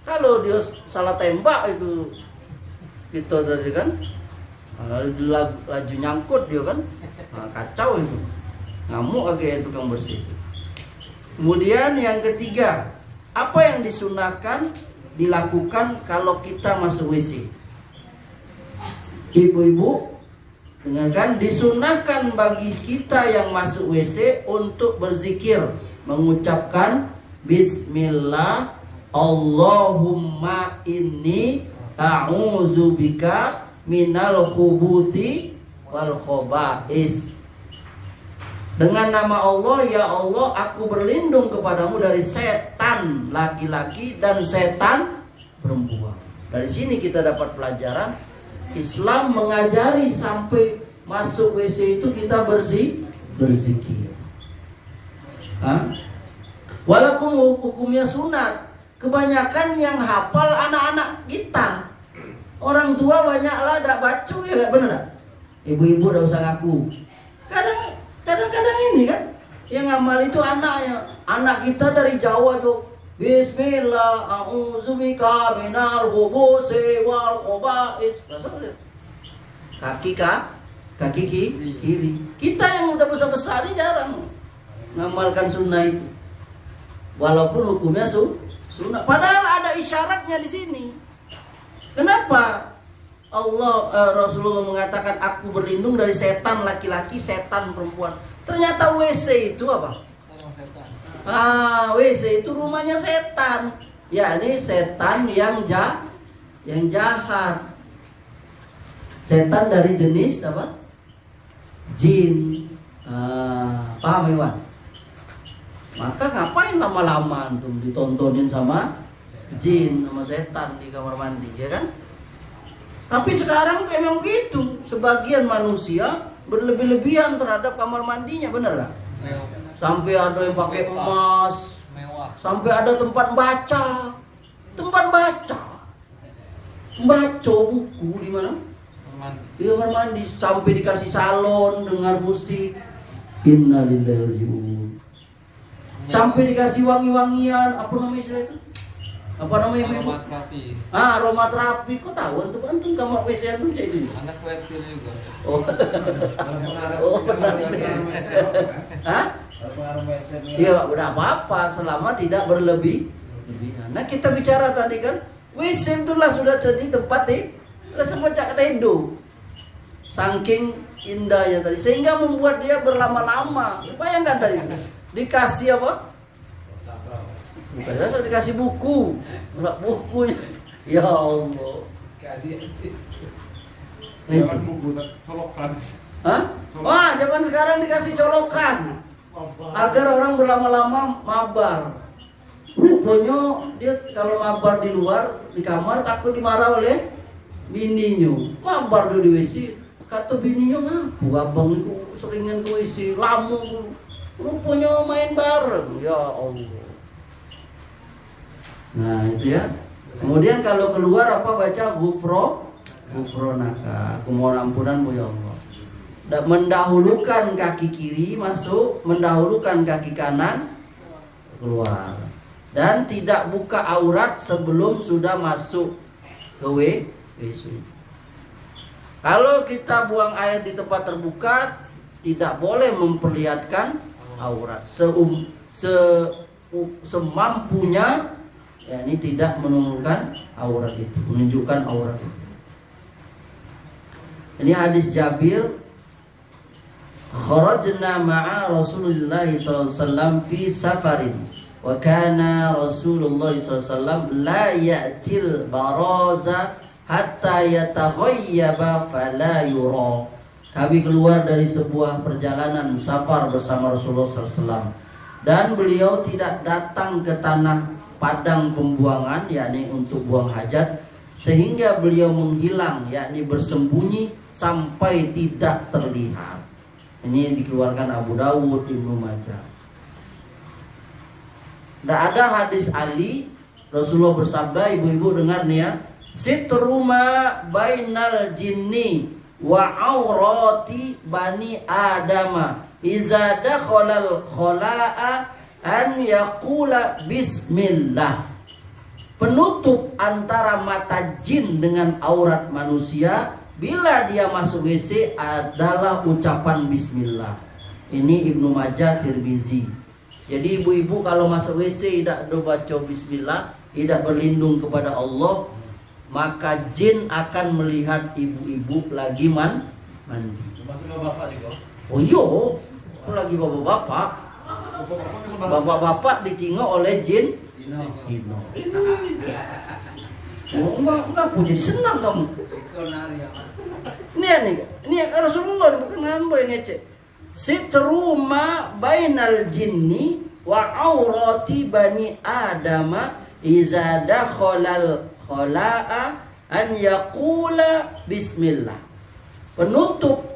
Speaker 1: Kalau dia salah tembak itu kita tadi kan, laju nyangkut dia kan, kacau itu. Ngamuk lagi tukang bersih. Kemudian yang ketiga, apa yang disunahkan dilakukan kalau kita masuk WC? Ibu-ibu, dengarkan, disunahkan bagi kita yang masuk WC untuk berzikir, mengucapkan Bismillah, Allahumma inni a'udzubika minal khubuthi wal khaba'is. Dengan nama Allah, ya Allah, aku berlindung kepadamu dari setan laki-laki dan setan perempuan. Dari sini kita dapat pelajaran, Islam mengajari sampai masuk WC itu kita berzikir. Walaupun hukumnya sunat, kebanyakan yang hafal anak-anak kita. Orang tua banyaklah tidak baca ya, benar? Ibu-ibu tidak usah ngaku. Kadang-kadang ini kan yang ngamal itu anaknya. Anak kita dari Jawa tuh, Bismillah, a'udzubika minal khubuthi wal khaba'is. Kaki kiri. Kita yang udah besar-besar ini jarang ngamalkan sunnah itu. Walaupun hukumnya sunnah, padahal ada isyaratnya di sini. Kenapa Rasulullah mengatakan aku berlindung dari setan laki-laki, setan perempuan? Ternyata WC itu apa? WC itu rumahnya setan. Yakni setan yang jahat. Setan dari jenis apa? Jin. Paham Iwan? Maka ngapain lama-lama antum ditontonin sama jin, sama setan di kamar mandi, ya kan? Tapi sekarang memang gitu. Sebagian manusia berlebih-lebihan terhadap kamar mandinya, bener gak? Sampai ada yang pakai emas, sampai ada tempat baca, baca buku di mana? Di kamar mandi. Sampai dikasih salon dengar musik. Innalillahi wa inna ilaihi raji'un. Sampai dikasih wangi-wangian, apa namanya istilah itu? Apa namanya ibu? Aromaterapi. Kok tahu antum kamar WC itu jadi?
Speaker 3: Anak kecil juga.
Speaker 1: Iya, udah apa-apa selama tidak berlebihan. Nah, kita bicara tadi kan, WC itulah sudah jadi tempat semacam tedo. Saking indahnya tadi, sehingga membuat dia berlama-lama. Bayangkan tadi, dikasih apa? Bukan saja dikasih buku, bukunya. Ya Allah.
Speaker 3: Jangan buku, colokan.
Speaker 1: Wah, zaman sekarang dikasih colokan agar orang berlama-lama mabar. Rupanya dia kalau mabar di luar di kamar takut dimarah oleh bininya. Mabar di WC, kata bininya ngaku abang itu seringan ke WC, lamu. Rupanya main bareng. Ya Allah. Nah itu ya. Kemudian kalau keluar apa baca gufronaka, aku mohon ampunan ya Allah. Dan mendahulukan kaki kiri masuk, mendahulukan kaki kanan keluar. Dan tidak buka aurat sebelum sudah masuk ke WC. Kalau kita buang air di tempat terbuka, tidak boleh memperlihatkan aurat. Semampunya, ya ini tidak menunjukkan aurat itu, menunjukkan aurat itu. Ini hadis Jabir, kharajna ma'a Rasulullah sallallahu alaihi wasallam fi safarin wa kana Rasulullah sallallahu alaihi wasallam la ya'til baraza hatta yataghayyaba fala yura. Kami keluar dari sebuah perjalanan safar bersama Rasulullah sallallahu alaihi wasallam dan beliau tidak datang ke tanah padang pembuangan, yakni untuk buang hajat, sehingga beliau menghilang, yakni bersembunyi sampai tidak terlihat. Ini dikeluarkan Abu Dawud, Ibnu Majah. Tidak ada hadis Ali, Rasulullah bersabda, ibu-ibu dengar nih ya, sitruma bainal jinni wa aurati bani adama iza dakhalal khala'a an yaqula bismillah. Penutup antara mata jin dengan aurat manusia bila dia masuk WC adalah ucapan bismillah. Ini Ibnu Majah, Tirmizi. Jadi ibu-ibu kalau masuk WC tidak baca bismillah, tidak berlindung kepada Allah, maka jin akan melihat ibu-ibu lagi mandi.
Speaker 2: Masuk bapak juga.
Speaker 1: Oh iya, itu lagi bapak-bapak. Bapak-bapak dicingok oleh jin. Hino. Enggak pun jadi senang kamu. Ini Rasulullah bukan ngambo yang ngecek. Sitruma bainal jinni wa aurati bani adama iza dakhalal khala'a an yaqula bismillah. Penutup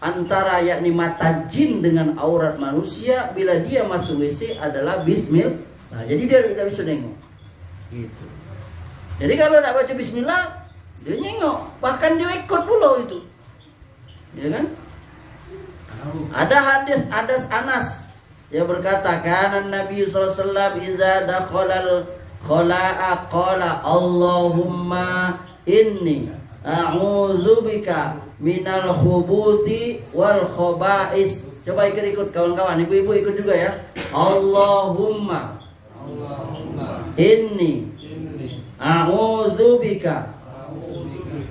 Speaker 1: antara yakni mata jin dengan aurat manusia bila dia masuk WC adalah bismillah. Nah, jadi dia tidak bisa nengok. Gitu. Jadi kalau tidak baca bismillah, dia nengok, bahkan dia ikut pula itu. Ya kan? Ada hadis Anas yang berkata, kana Nabi sallallahu alaihi wasallam iza dakhalal khala'a qala Allahumma inni a'udzubika minal khubuthi wal khaba'is. Coba ikut kawan-kawan, ibu-ibu ikut juga ya. Allahumma inni a'udzubika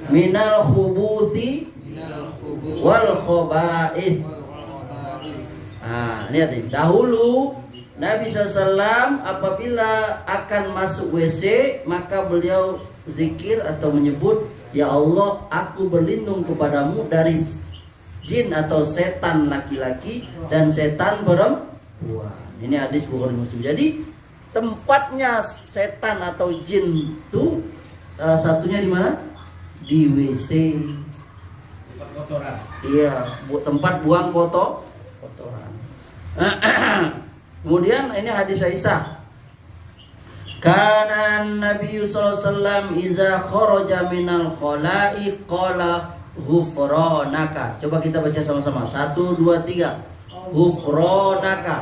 Speaker 1: minal khubuthi wal khaba'is. Nah, lihat nih, dahulu Nabi SAW apabila akan masuk WC maka beliau zikir atau menyebut, ya Allah, aku berlindung kepadamu dari jin atau setan laki-laki dan setan perempuan. Ini hadis Bukhari Muslim. Jadi tempatnya setan atau jin itu salah satunya di mana? Di WC.
Speaker 2: Tempat kotoran.
Speaker 1: Iya, tempat buang kotoran. Kemudian ini hadis Aisyah. Kana Nabi sallallahu alaihi wasallam iza kharaja minal khala'i qala ghufranaka. Coba kita baca sama-sama. 1 2 3. Ghufranaka.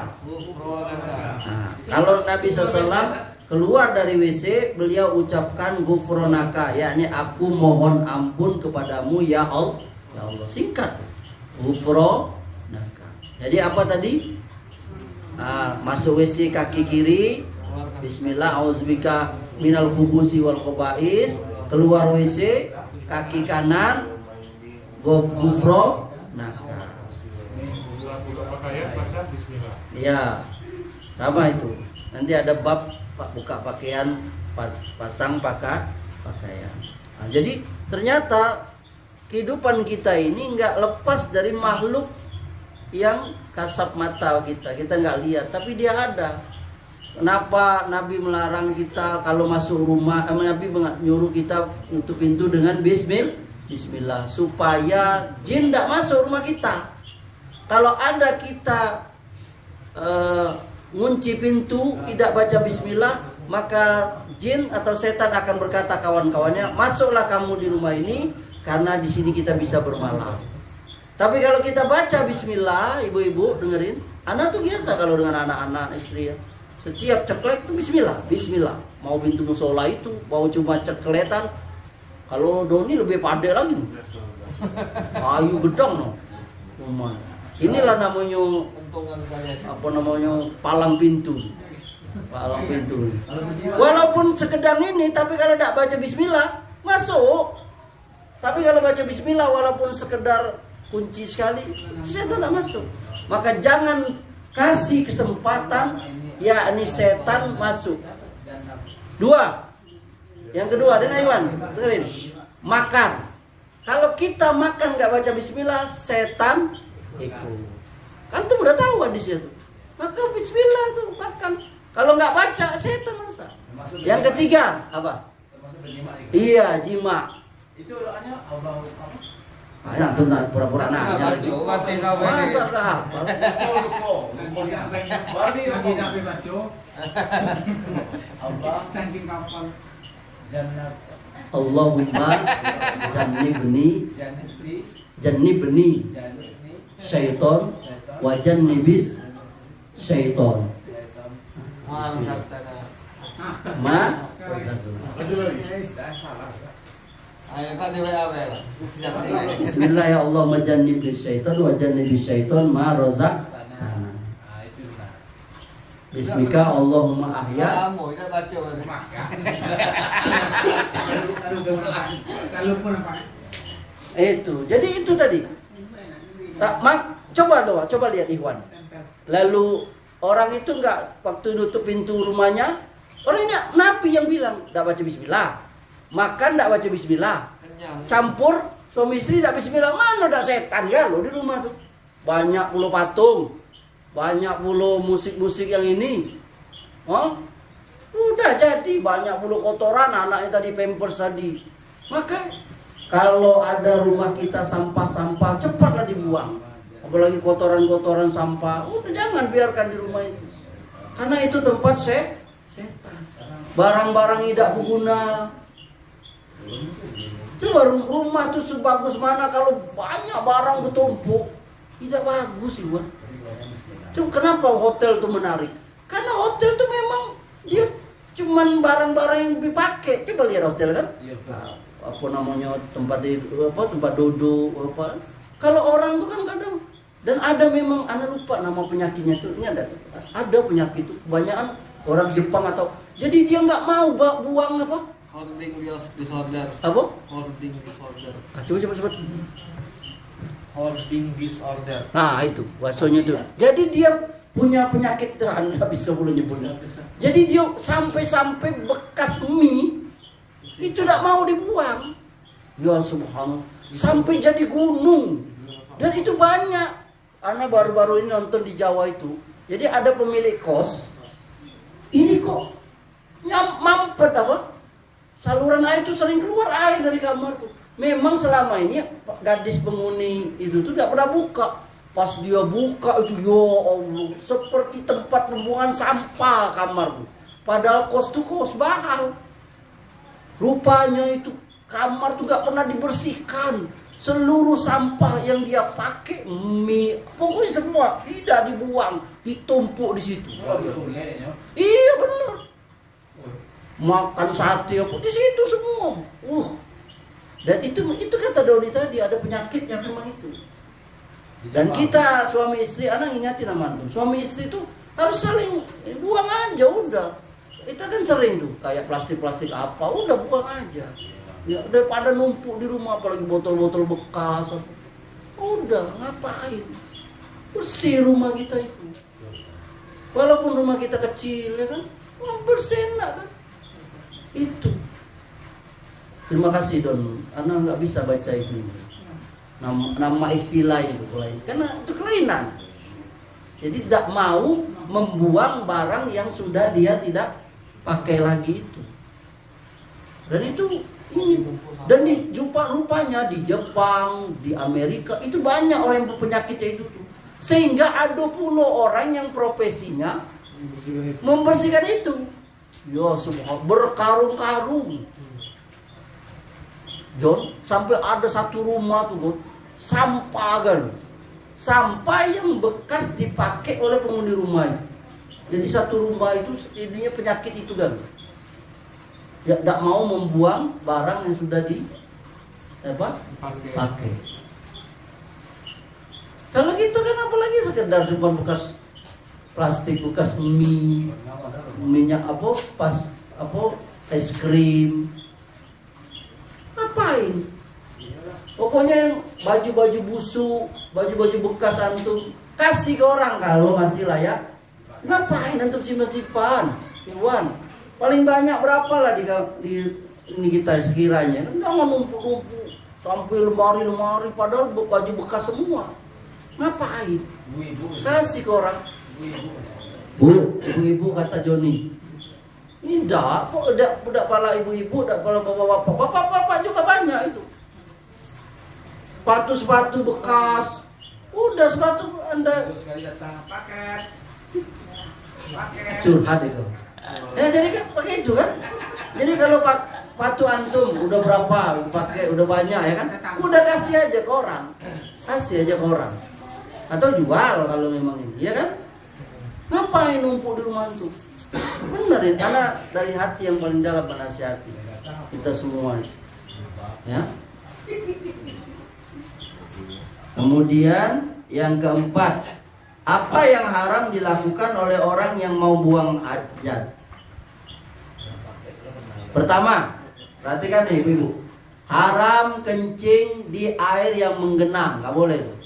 Speaker 1: Nah, kalau Nabi SAW keluar dari WC, beliau ucapkan ghufranaka, yakni aku mohon ampun kepadamu ya Allah. Ya Allah, singkat. Ghufranaka. Jadi apa tadi? Masuk WC kaki kiri, bismillah, auzubika minal khubusi wal khobais. Keluar WC kaki kanan, ghufranaka.
Speaker 3: Pakaian baca bismillah.
Speaker 1: Ya, sama itu. Nanti ada bab buka pakaian, pasang pakaian. Nah, jadi ternyata kehidupan kita ini nggak lepas dari makhluk yang kasat mata kita nggak lihat, tapi dia ada. Kenapa Nabi melarang kita kalau masuk rumah? Nabi nyuruh kita tutup pintu dengan bismillah supaya jin tidak masuk rumah kita. Kalau ada kita ngunci pintu tidak baca bismillah, maka jin atau setan akan berkata kawan-kawannya, masuklah kamu di rumah ini karena di sini kita bisa bermalam. Tapi kalau kita baca bismillah, ibu-ibu dengerin, anak tuh biasa kalau dengan anak-anak istri ya. Setiap ceklek tuh bismillah. Mau pintu musola itu, mau cuma cekletan. Kalau Doni lebih pade lagi. Ayu gedang no. Inilah namanya palang pintu. Walaupun sekedar ini, tapi kalau tidak baca bismillah masuk. Tapi kalau baca bismillah walaupun sekedar kunci sekali, setan tidak masuk. Maka jangan kasih kesempatan yakni setan masuk. 2. Yang kedua, dengan Iwan, dengerin. Makan. Kalau kita makan nggak baca bismillah, setan ikut. Kan tuh udah tahu di situ. Maka bismillah tuh makan. Kalau nggak baca, setan masa. Yang ketiga apa? Iya, jima.
Speaker 2: Itu doanya Allah apa?
Speaker 1: Masa tuh pura-pura nanya. Masa kah?
Speaker 2: Allah saking kapal jannah.
Speaker 1: Allahumma jannibni syaiton wa jannibis syaiton. Bismillah ya Allah majannibni syaiton wa jannibis syaiton ma razaqtana. Bismika Allahumma ahya. Itu. Jadi itu tadi. Coba lihat Ikhwan. Lalu orang itu enggak waktu nutup pintu rumahnya, orang ini Nabi yang bilang enggak baca bismillah. Makan enggak baca bismillah. Campur suami istri enggak bismillah. Mana ada setan kan lo di rumah tuh. Banyak puluh patung. Banyak puluh musik-musik yang ini. Oh? Udah jadi banyak puluh kotoran anaknya tadi pampers tadi. Maka kalau ada rumah kita sampah-sampah cepatlah dibuang. Apalagi kotoran-kotoran sampah, udah jangan biarkan di rumah itu. Karena itu tempat setan. Barang-barang tidak berguna. Coba rumah itu sebagus mana kalau banyak barang bertumpuk. Tidak bagus sih, Bang. Cuma kenapa hotel itu menarik? Karena hotel itu memang dia cuman barang-barang yang dipakai. Coba lihat hotel kan? Apa namanya tempat duduk apa? Kalau orang itu kan kadang dan ada memang anak lupa nama penyakitnya itu. Ini ada penyakit itu kebanyakan orang Jepang atau jadi dia nggak mau buang apa?
Speaker 4: Hoarding disorder.
Speaker 1: Apa?
Speaker 4: Hoarding disorder.
Speaker 1: Coba.
Speaker 4: Hoarding disorder.
Speaker 1: Nah itu bahasanya itu. Jadi dia punya penyakit Anda bisa boleh nyebutnya. Jadi dia sampai bekas mie itu tidak mau dibuang. Ya subhanallah, sampai jadi gunung. Dan itu banyak. Ana baru-baru ini nonton di Jawa itu. Jadi ada pemilik kos. Ini kok mampet apa? Saluran air itu sering keluar air dari kamar tuh. Memang selama ini gadis penghuni itu tuh tidak pernah buka. Pas dia buka itu, ya Allah, seperti tempat pembuangan sampah kamar tuh. Padahal kos tuh kos mahal. Rupanya itu kamar tuh gak pernah dibersihkan. Seluruh sampah yang dia pakai, mie, pokoknya semua tidak dibuang, ditumpuk di situ. Iya benar. Makan sate apa di situ semua. Dan itu kata Doni tadi ada penyakitnya memang itu. Dan kita suami istri, anak ingatin sama antum, suami istri itu harus saling buang aja udah. Kita kan sering tuh kayak plastik apa, udah buang aja. Ya daripada numpuk di rumah, apalagi botol-botol bekas. Udah ngapain? Bersih rumah kita itu. Walaupun rumah kita kecil ya kan, bersih enak kan. Itu. Terima kasih Don, anak nggak bisa baca itu. Nama istilah itu kelainan, karena itu kelainan. Jadi tidak mau membuang barang yang sudah dia tidak pakai lagi itu. Dan itu ini, dan rupanya di Jepang, di Amerika itu banyak orang yang berpenyakitnya itu tuh. Sehingga ada pula orang yang profesinya membersihkan itu. Ya subhanallah, berkarung-karung. John, sampai ada satu rumah tuh, John, sampah kan. Sampah yang bekas dipakai oleh penghuni rumah. Jadi satu rumah itu ininya penyakit itu kan. Ya, tidak mau membuang barang yang sudah pakai. Kalau gitu kan apalagi sekedar cuma bekas plastik, bekas mie, minyak es krim. Ngapain? Pokoknya yang baju-baju busuk, baju-baju bekas antum kasih ke orang kalau masih layak. Ngapain antum simpan-simpan? Iwan, paling banyak berapa lah di ini kita sekiranya? Jangan numpuk-numpuk sampai lemari-lemari padahal baju bekas semua. Ngapain? Kasih ke orang. Bu, ibu-ibu kata Joni. Tidak, kok udah pala ibu-ibu, udah pala bapak-bapak. Bapak-bapak juga banyak itu. Sepatu-sepatu bekas. Udah sepatu Anda
Speaker 2: sekali datang paket.
Speaker 1: Curhat itu. Ya jadi kan pakai itu kan. Jadi kalau sepatu antum udah berapa pakai, udah banyak ya kan. Udah kasih aja ke orang. Kasih aja ke orang. Atau jual kalau memang ini, ya kan? Ngapain numpuk di rumah antum? Benar ini, karena dari hati yang paling dalam menasihati kita semua, ya. Kemudian yang keempat, apa yang haram dilakukan oleh orang yang mau buang hajat? Pertama, perhatikan nih ibu, haram kencing di air yang menggenang, nggak boleh tuh.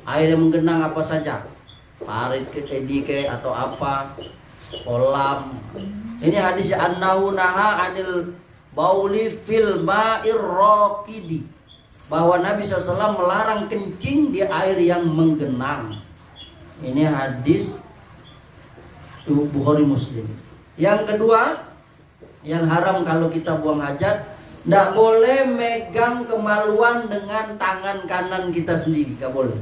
Speaker 1: Air yang menggenang apa saja, parit ke atau apa, kolam. Ini hadis annahu naha anil bauli fil ma'ir raqidi, bahwa Nabi SAW melarang kencing di air yang menggenang. Ini hadis Bukhari Muslim. Yang kedua, yang haram kalau kita buang hajat, tidak boleh megang kemaluan dengan tangan kanan kita sendiri, tidak boleh.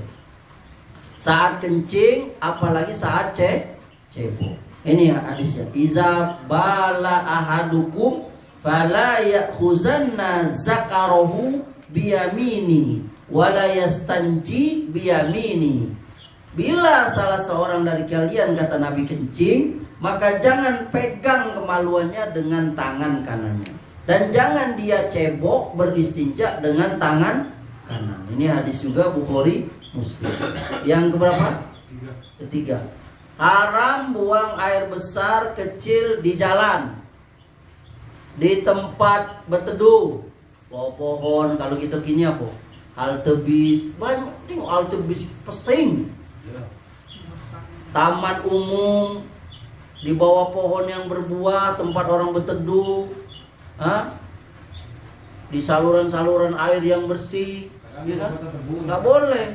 Speaker 1: Saat kencing, apalagi saat cebok. Ini hadisnya. Iza bala ahadukum fala ya'khuzanna zakarahu biyamini wala yastanji biyamini. Bila salah seorang dari kalian, kata Nabi, kencing, maka jangan pegang kemaluannya dengan tangan kanannya, dan jangan dia cebok beristinja dengan tangan kanan. Ini hadis juga Bukhari Muslim. Yang keberapa? Ketiga, haram buang air besar kecil di jalan, di tempat berteduh, bawah pohon. Kalau kita kini apa? Halte bis, banyak tengok halte bis pesing. taman umum, di bawah pohon yang berbuah, tempat orang berteduh, di saluran-saluran air yang bersih, ya kan? Nggak boleh.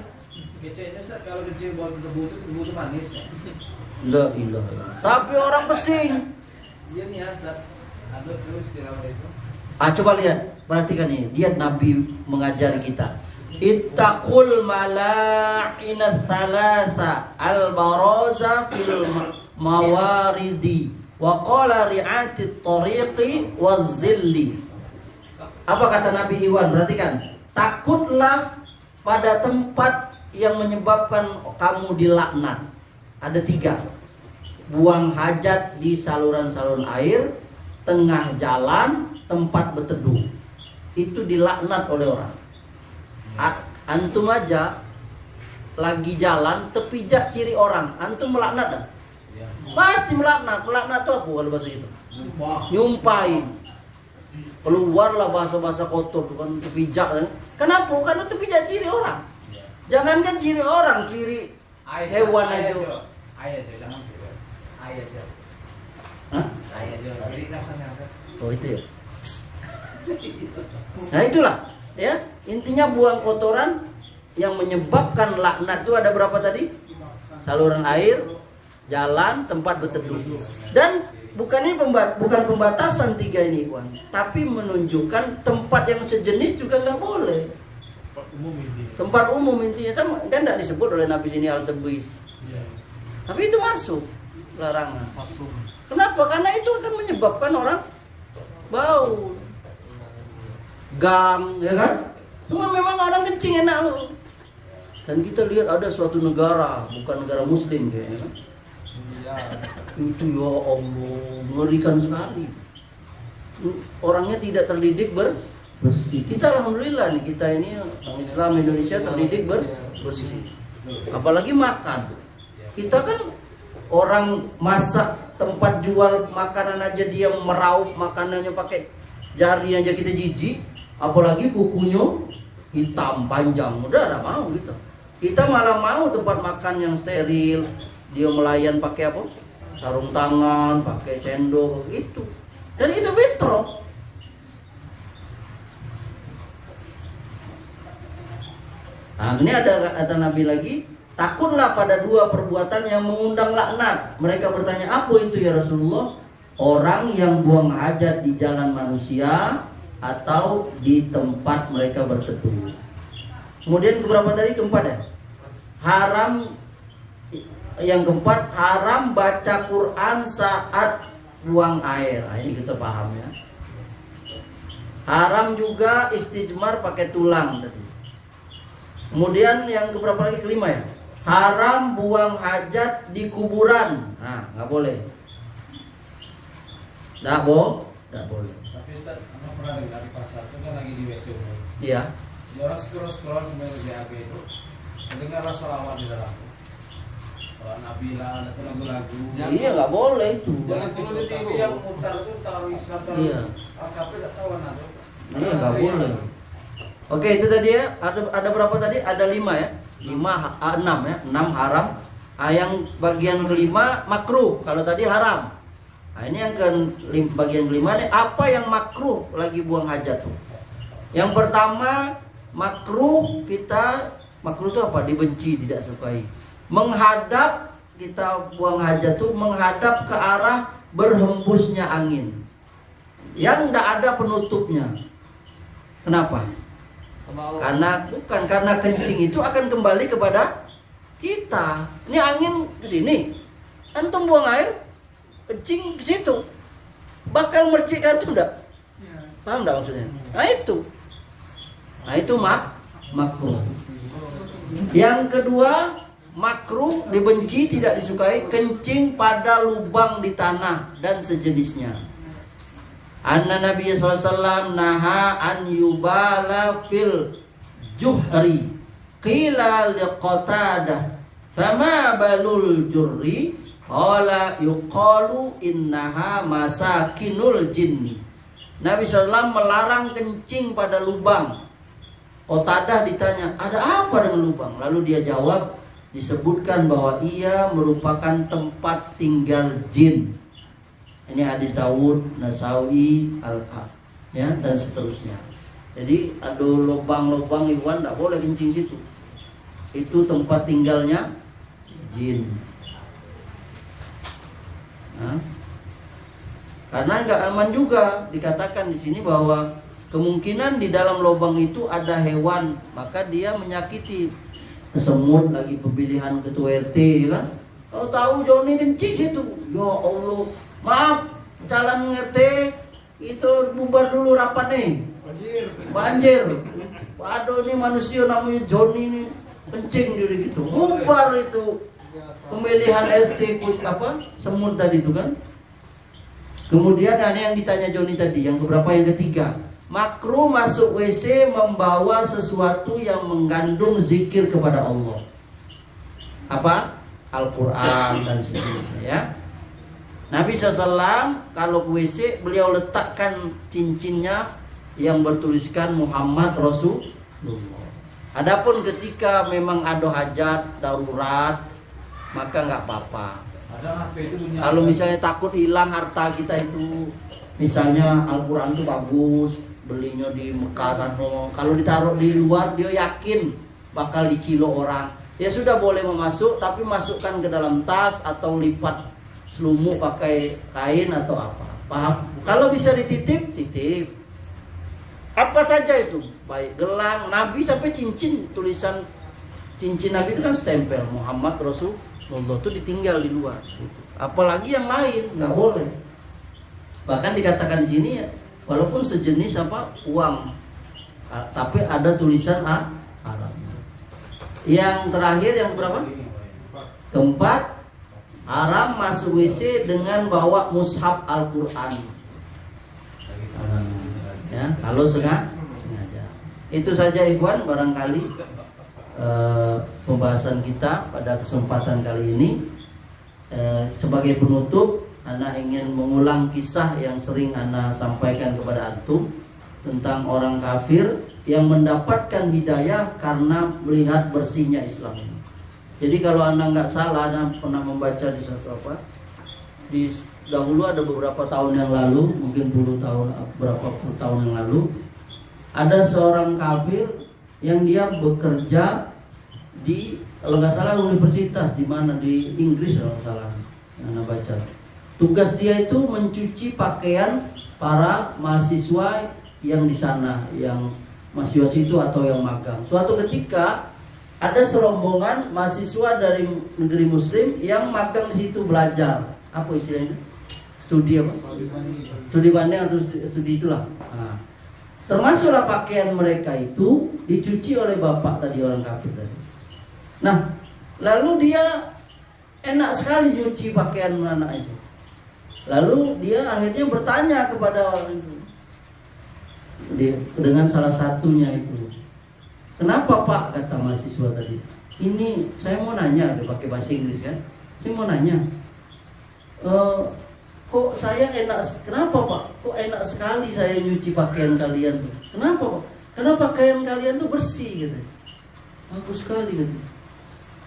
Speaker 2: Keceknya Ustaz, kalau kecil buat debu itu manis ya.
Speaker 1: La ilaha illallah. Tapi orang pesing.
Speaker 2: Iya nih Ustaz. Ada tuh istilah itu.
Speaker 1: Coba lihat, perhatikan ini. Lihat Nabi mengajari kita. Ittaqul mala'ina thalatha al-baraza fil mawaridi wa qala ri'atit tariqi waz-zilli. Apa kata Nabi Iwan? Perhatikan. Takutlah pada tempat yang menyebabkan kamu dilaknat. Ada 3. Buang hajat di saluran-saluran air, tengah jalan, tempat berteduh. Itu dilaknat oleh orang. Antum aja lagi jalan terpijak ciri orang, antum melaknat dah?
Speaker 2: Ya.
Speaker 1: Pasti melaknat. Melaknat itu apa kalau bahasa itu? Nyumpahin. Keluarlah bahasa-bahasa kotor, bukan terpijak kan? Kenapa? Karena terpijak ciri orang. Jangankan ciri orang, ciri hewan aja.
Speaker 2: Ayah aja, jangan ciri. Ayah aja.
Speaker 1: Hah?
Speaker 2: Ayah aja. Ciri kasarnya apa?
Speaker 1: Oh itu ya. Nah itulah ya, intinya buang kotoran yang menyebabkan laknat itu ada berapa tadi? Saluran air, jalan, tempat berteduh. Dan bukan pembatasan 3 ini, Iwan, tapi menunjukkan tempat yang sejenis juga nggak boleh. Tempat umum intinya kan tidak disebut oleh Nabi sini al-tabis. Tapi itu masuk larangan. Kenapa? Karena itu akan menyebabkan orang bau, gang, ya kan? Cuma memang orang kencing enak loh. Dan kita lihat ada suatu negara, bukan negara Muslim kayaknya kan? Itu ya Allah, mengerikan sekali. Orangnya tidak terdidik bersih. Kita alhamdulillah nih, kita ini orang Islam Indonesia terdidik bersih. Apalagi makan. Kita kan orang masak, tempat jual makanan aja dia meraup makanannya pakai jari aja kita jijik. Apalagi kukunya hitam panjang, udah ada mau gitu. Kita malah mau tempat makan yang steril. Dia melayan pakai apa? Sarung tangan, pakai sendok gitu. Dan itu fitrah. Nah, ini ada Nabi lagi, takutlah pada 2 perbuatan yang mengundang laknat. Mereka bertanya, apa itu ya Rasulullah? Orang yang buang hajat di jalan manusia atau di tempat mereka berteduh. Kemudian keberapa tadi? Keempat ya? Haram. Yang keempat, haram baca Quran saat buang air. Nah, ini kita paham ya. Haram juga istijmar pakai tulang tadi. Kemudian yang keberapa lagi? Kelima ya. Haram buang hajat di kuburan. Nah, nggak boleh. Nggak boleh.
Speaker 2: Tapi Ustaz, aku pernah dengar di pasar itu kan lagi di WC umum.
Speaker 1: Iya.
Speaker 2: Di orang scroll sambil di BAB itu, mendengarlah sholawat di dalam. Kalau Nabi lah, ada lagu-lagu.
Speaker 1: Iya, nggak boleh itu.
Speaker 2: Jangan perlu ditiru. Tapi yang mutar itu taruh Islam,
Speaker 1: Iya.
Speaker 2: AKP nggak tahu mana tuh.
Speaker 1: Iya, nggak boleh. Oke, itu tadi ya. Ada berapa tadi? Ada 5 ya. 6 ya. 6 haram. Yang bagian kelima makruh. Kalau tadi haram. Nah, ini yang bagian kelima nih. Apa yang makruh lagi buang hajat tuh? Yang pertama makruh itu apa? Dibenci, tidak sukai. Menghadap, kita buang hajat tuh menghadap ke arah berhembusnya angin yang tidak ada penutupnya. Kenapa? Karena kencing itu akan kembali kepada kita. Ini angin ke sini, antum buang air, kencing ke situ, bakal mercikan itu enggak? Paham enggak maksudnya? Nah itu makruh. Yang kedua, makruh, dibenci, tidak disukai, kencing pada lubang di tanah dan sejenisnya. Anna Nabi SAW naha an yubala fil juhri qila liqatadah fama balul jurri qala yuqalu innaha masakinul jinni. Nabi SAW melarang kencing pada lubang. Qatadah ditanya, ada apa dengan lubang? Lalu dia jawab, disebutkan bahwa ia merupakan tempat tinggal jin. Ini hadis Dawud, Nasawi, Al-Haq, ya, dan seterusnya. Jadi ada lubang-lubang Iwan tidak boleh kencing situ. Itu tempat tinggalnya jin. Nah, karena nggak aman juga, dikatakan di sini bahwa kemungkinan di dalam lubang itu ada hewan, maka dia menyakiti. Semut lagi pemilihan ketua RT, kan? Kalau tahu Joni kencing situ, ya Allah, maaf, jalan RT itu bubar dulu rapat nih. Banjir. Waduh, ini manusia namanya Joni ini kencing jadi gitu. Bubar itu pemilihan RT apa? Semut tadi itu kan. Kemudian ada yang ditanya Joni tadi, yang keberapa, yang ketiga. Makruh masuk WC membawa sesuatu yang mengandung zikir kepada Allah. Apa? Al-Quran dan seterusnya, ya. Nabi SAW kalau ke WC beliau letakkan cincinnya yang bertuliskan Muhammad Rasulullah. Adapun ketika memang ada hajat darurat, maka nggak apa-apa. Kalau misalnya takut hilang harta kita itu, misalnya Al-Quran itu bagus, belinya di Mekah sana, kalau ditaruh di luar dia yakin bakal dicilo orang, ya sudah boleh memasuk, tapi masukkan ke dalam tas atau lipat selumuk pakai kain atau apa, paham? Kalau bisa dititip, titip. Apa saja itu, baik gelang Nabi sampai cincin, tulisan cincin Nabi itu kan stempel Muhammad Rasulullah, itu ditinggal di luar. Apalagi yang lain nggak boleh. Bahkan dikatakan di sini ya, walaupun sejenis apa uang, tapi ada tulisan Arab. Yang terakhir yang berapa? Keempat, haram masuk WC dengan bawa mushaf Al-Quran. Ya, kalau sengaja. Itu saja Ikhwan, barangkali pembahasan kita pada kesempatan kali ini. Sebagai penutup, Ana ingin mengulang kisah yang sering Ana sampaikan kepada antum tentang orang kafir yang mendapatkan hidayah karena melihat bersihnya Islam ini. Jadi kalau Ana nggak salah, Ana pernah membaca di satu apa, di dahulu ada beberapa tahun yang lalu, mungkin berapa puluh tahun yang lalu, ada seorang kafir yang dia bekerja di, kalau nggak salah universitas di mana, di Inggris kalau nggak salah, yang Ana baca. Tugas dia itu mencuci pakaian para mahasiswa yang di sana, yang mahasiswa situ atau yang magang. Suatu ketika ada serombongan mahasiswa dari negeri Muslim yang magang di situ belajar. Apa istilahnya? Studi apa? Studi banding atau studi itulah. Nah, termasuklah pakaian mereka itu dicuci oleh bapak tadi, orang kafir tadi. Nah, lalu dia enak sekali nyuci pakaian anak itu. Lalu dia akhirnya bertanya kepada orang itu, dengan salah satunya itu, kenapa Pak, kata mahasiswa tadi, ini saya mau nanya, dia pakai bahasa Inggris kan, saya mau nanya, kok saya enak, kenapa Pak, kok enak sekali saya nyuci pakaian kalian tuh, kenapa Pak, karena pakaian kalian tuh bersih gitu, bagus sekali gitu.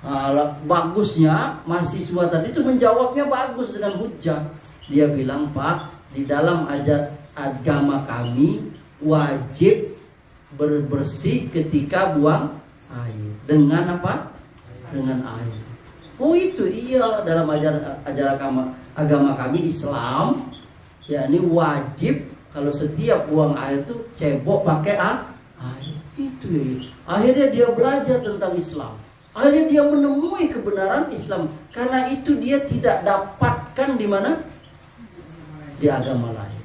Speaker 1: Nah, bagusnya mahasiswa tadi itu menjawabnya bagus dengan hujah. Dia bilang, Pak, di dalam agama kami wajib berbersih ketika buang air. Dengan apa? Dengan air. Oh itu iya, dalam ajaran agama kami Islam, ya ini wajib kalau setiap buang air itu cebok pakai air. Itu ya. Akhirnya dia belajar tentang Islam. Akhirnya dia menemui kebenaran Islam. Karena itu dia tidak dapatkan di mana? Di agama lain.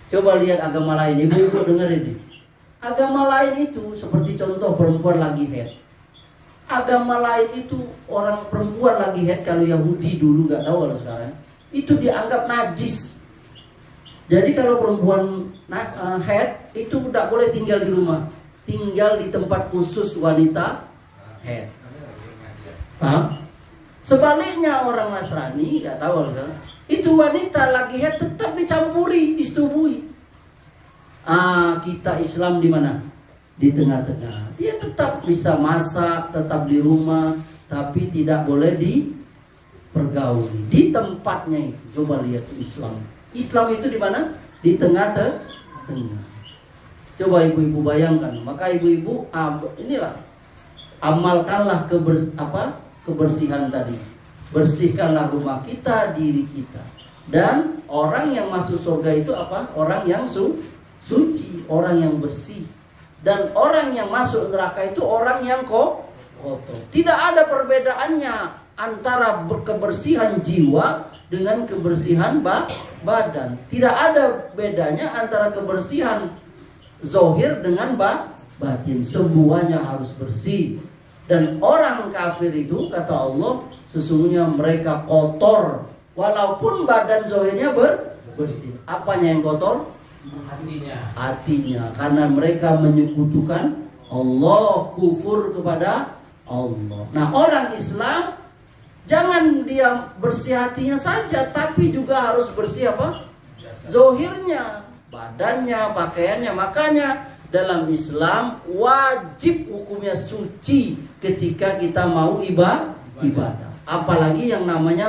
Speaker 1: Coba lihat agama lain, ibu-ibu dengar ini. Agama lain itu seperti contoh perempuan lagi haid. Agama lain itu orang perempuan lagi haid, kalau Yahudi dulu nggak tahu kalau sekarang, itu dianggap najis. Jadi kalau perempuan haid itu tidak boleh tinggal di rumah, tinggal di tempat khusus wanita haid. Paham? Sebaliknya orang Nasrani nggak tahu kalau sekarang, itu wanita lagi haid tetap dicampuri, disetubuhi. Kita Islam di mana? Di tengah-tengah. Dia tetap bisa masak, tetap di rumah, tapi tidak boleh dipergauli di tempatnya itu. Coba lihat Islam. Islam itu di mana? Di tengah-tengah. Coba ibu-ibu bayangkan. Maka ibu-ibu inilah amalkanlah kebersihan tadi. Bersihkanlah rumah kita, diri kita. Dan orang yang masuk surga itu apa? Orang yang suci, orang yang bersih. Dan orang yang masuk neraka itu orang yang kotor. Tidak ada perbedaannya antara kebersihan jiwa dengan kebersihan badan. Tidak ada bedanya antara kebersihan zahir dengan batin. Semuanya harus bersih. Dan orang kafir itu, kata Allah, sesungguhnya mereka kotor walaupun badan zahirnya bersih. Apanya yang kotor? Hatinya. Karena mereka menyekutukan Allah, kufur kepada Allah. Nah, orang Islam jangan dia bersih hatinya saja, tapi juga harus bersih apa? Zahirnya, badannya, pakaiannya. Makanya dalam Islam wajib hukumnya suci ketika kita mau ibadah. Apalagi yang namanya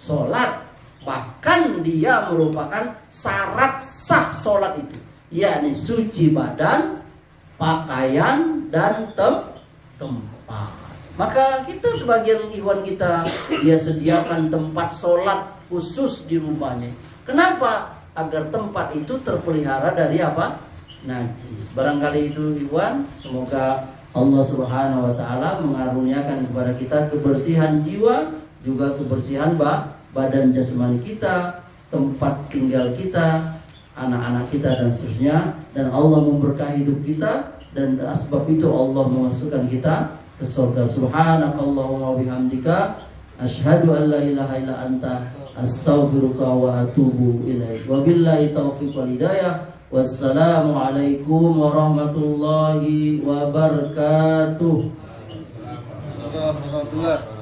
Speaker 1: sholat. Bahkan dia merupakan syarat sah sholat itu, yakni suci badan, pakaian, dan tempat. Maka kita sebagian ikhwan kita, dia sediakan tempat sholat khusus di rumahnya. Kenapa? Agar tempat itu terpelihara dari apa? Najis. Barangkali itu ikhwan. Semoga Allah Subhanahu wa Ta'ala mengaruniakan kepada kita kebersihan jiwa, juga kebersihan badan jasmani kita, tempat tinggal kita, anak-anak kita, dan seterusnya. Dan Allah memberkahi hidup kita, dan sebab itu Allah memasukkan kita ke surga. Subhanakallahumma wa bihamdika asyhadu an la ilaha illa anta astaghfiruka wa atubu ilaik. Wabillahi taufiq wal hidayah. Wassalamualaikum warahmatullahi wabarakatuh.
Speaker 4: Warahmatullahi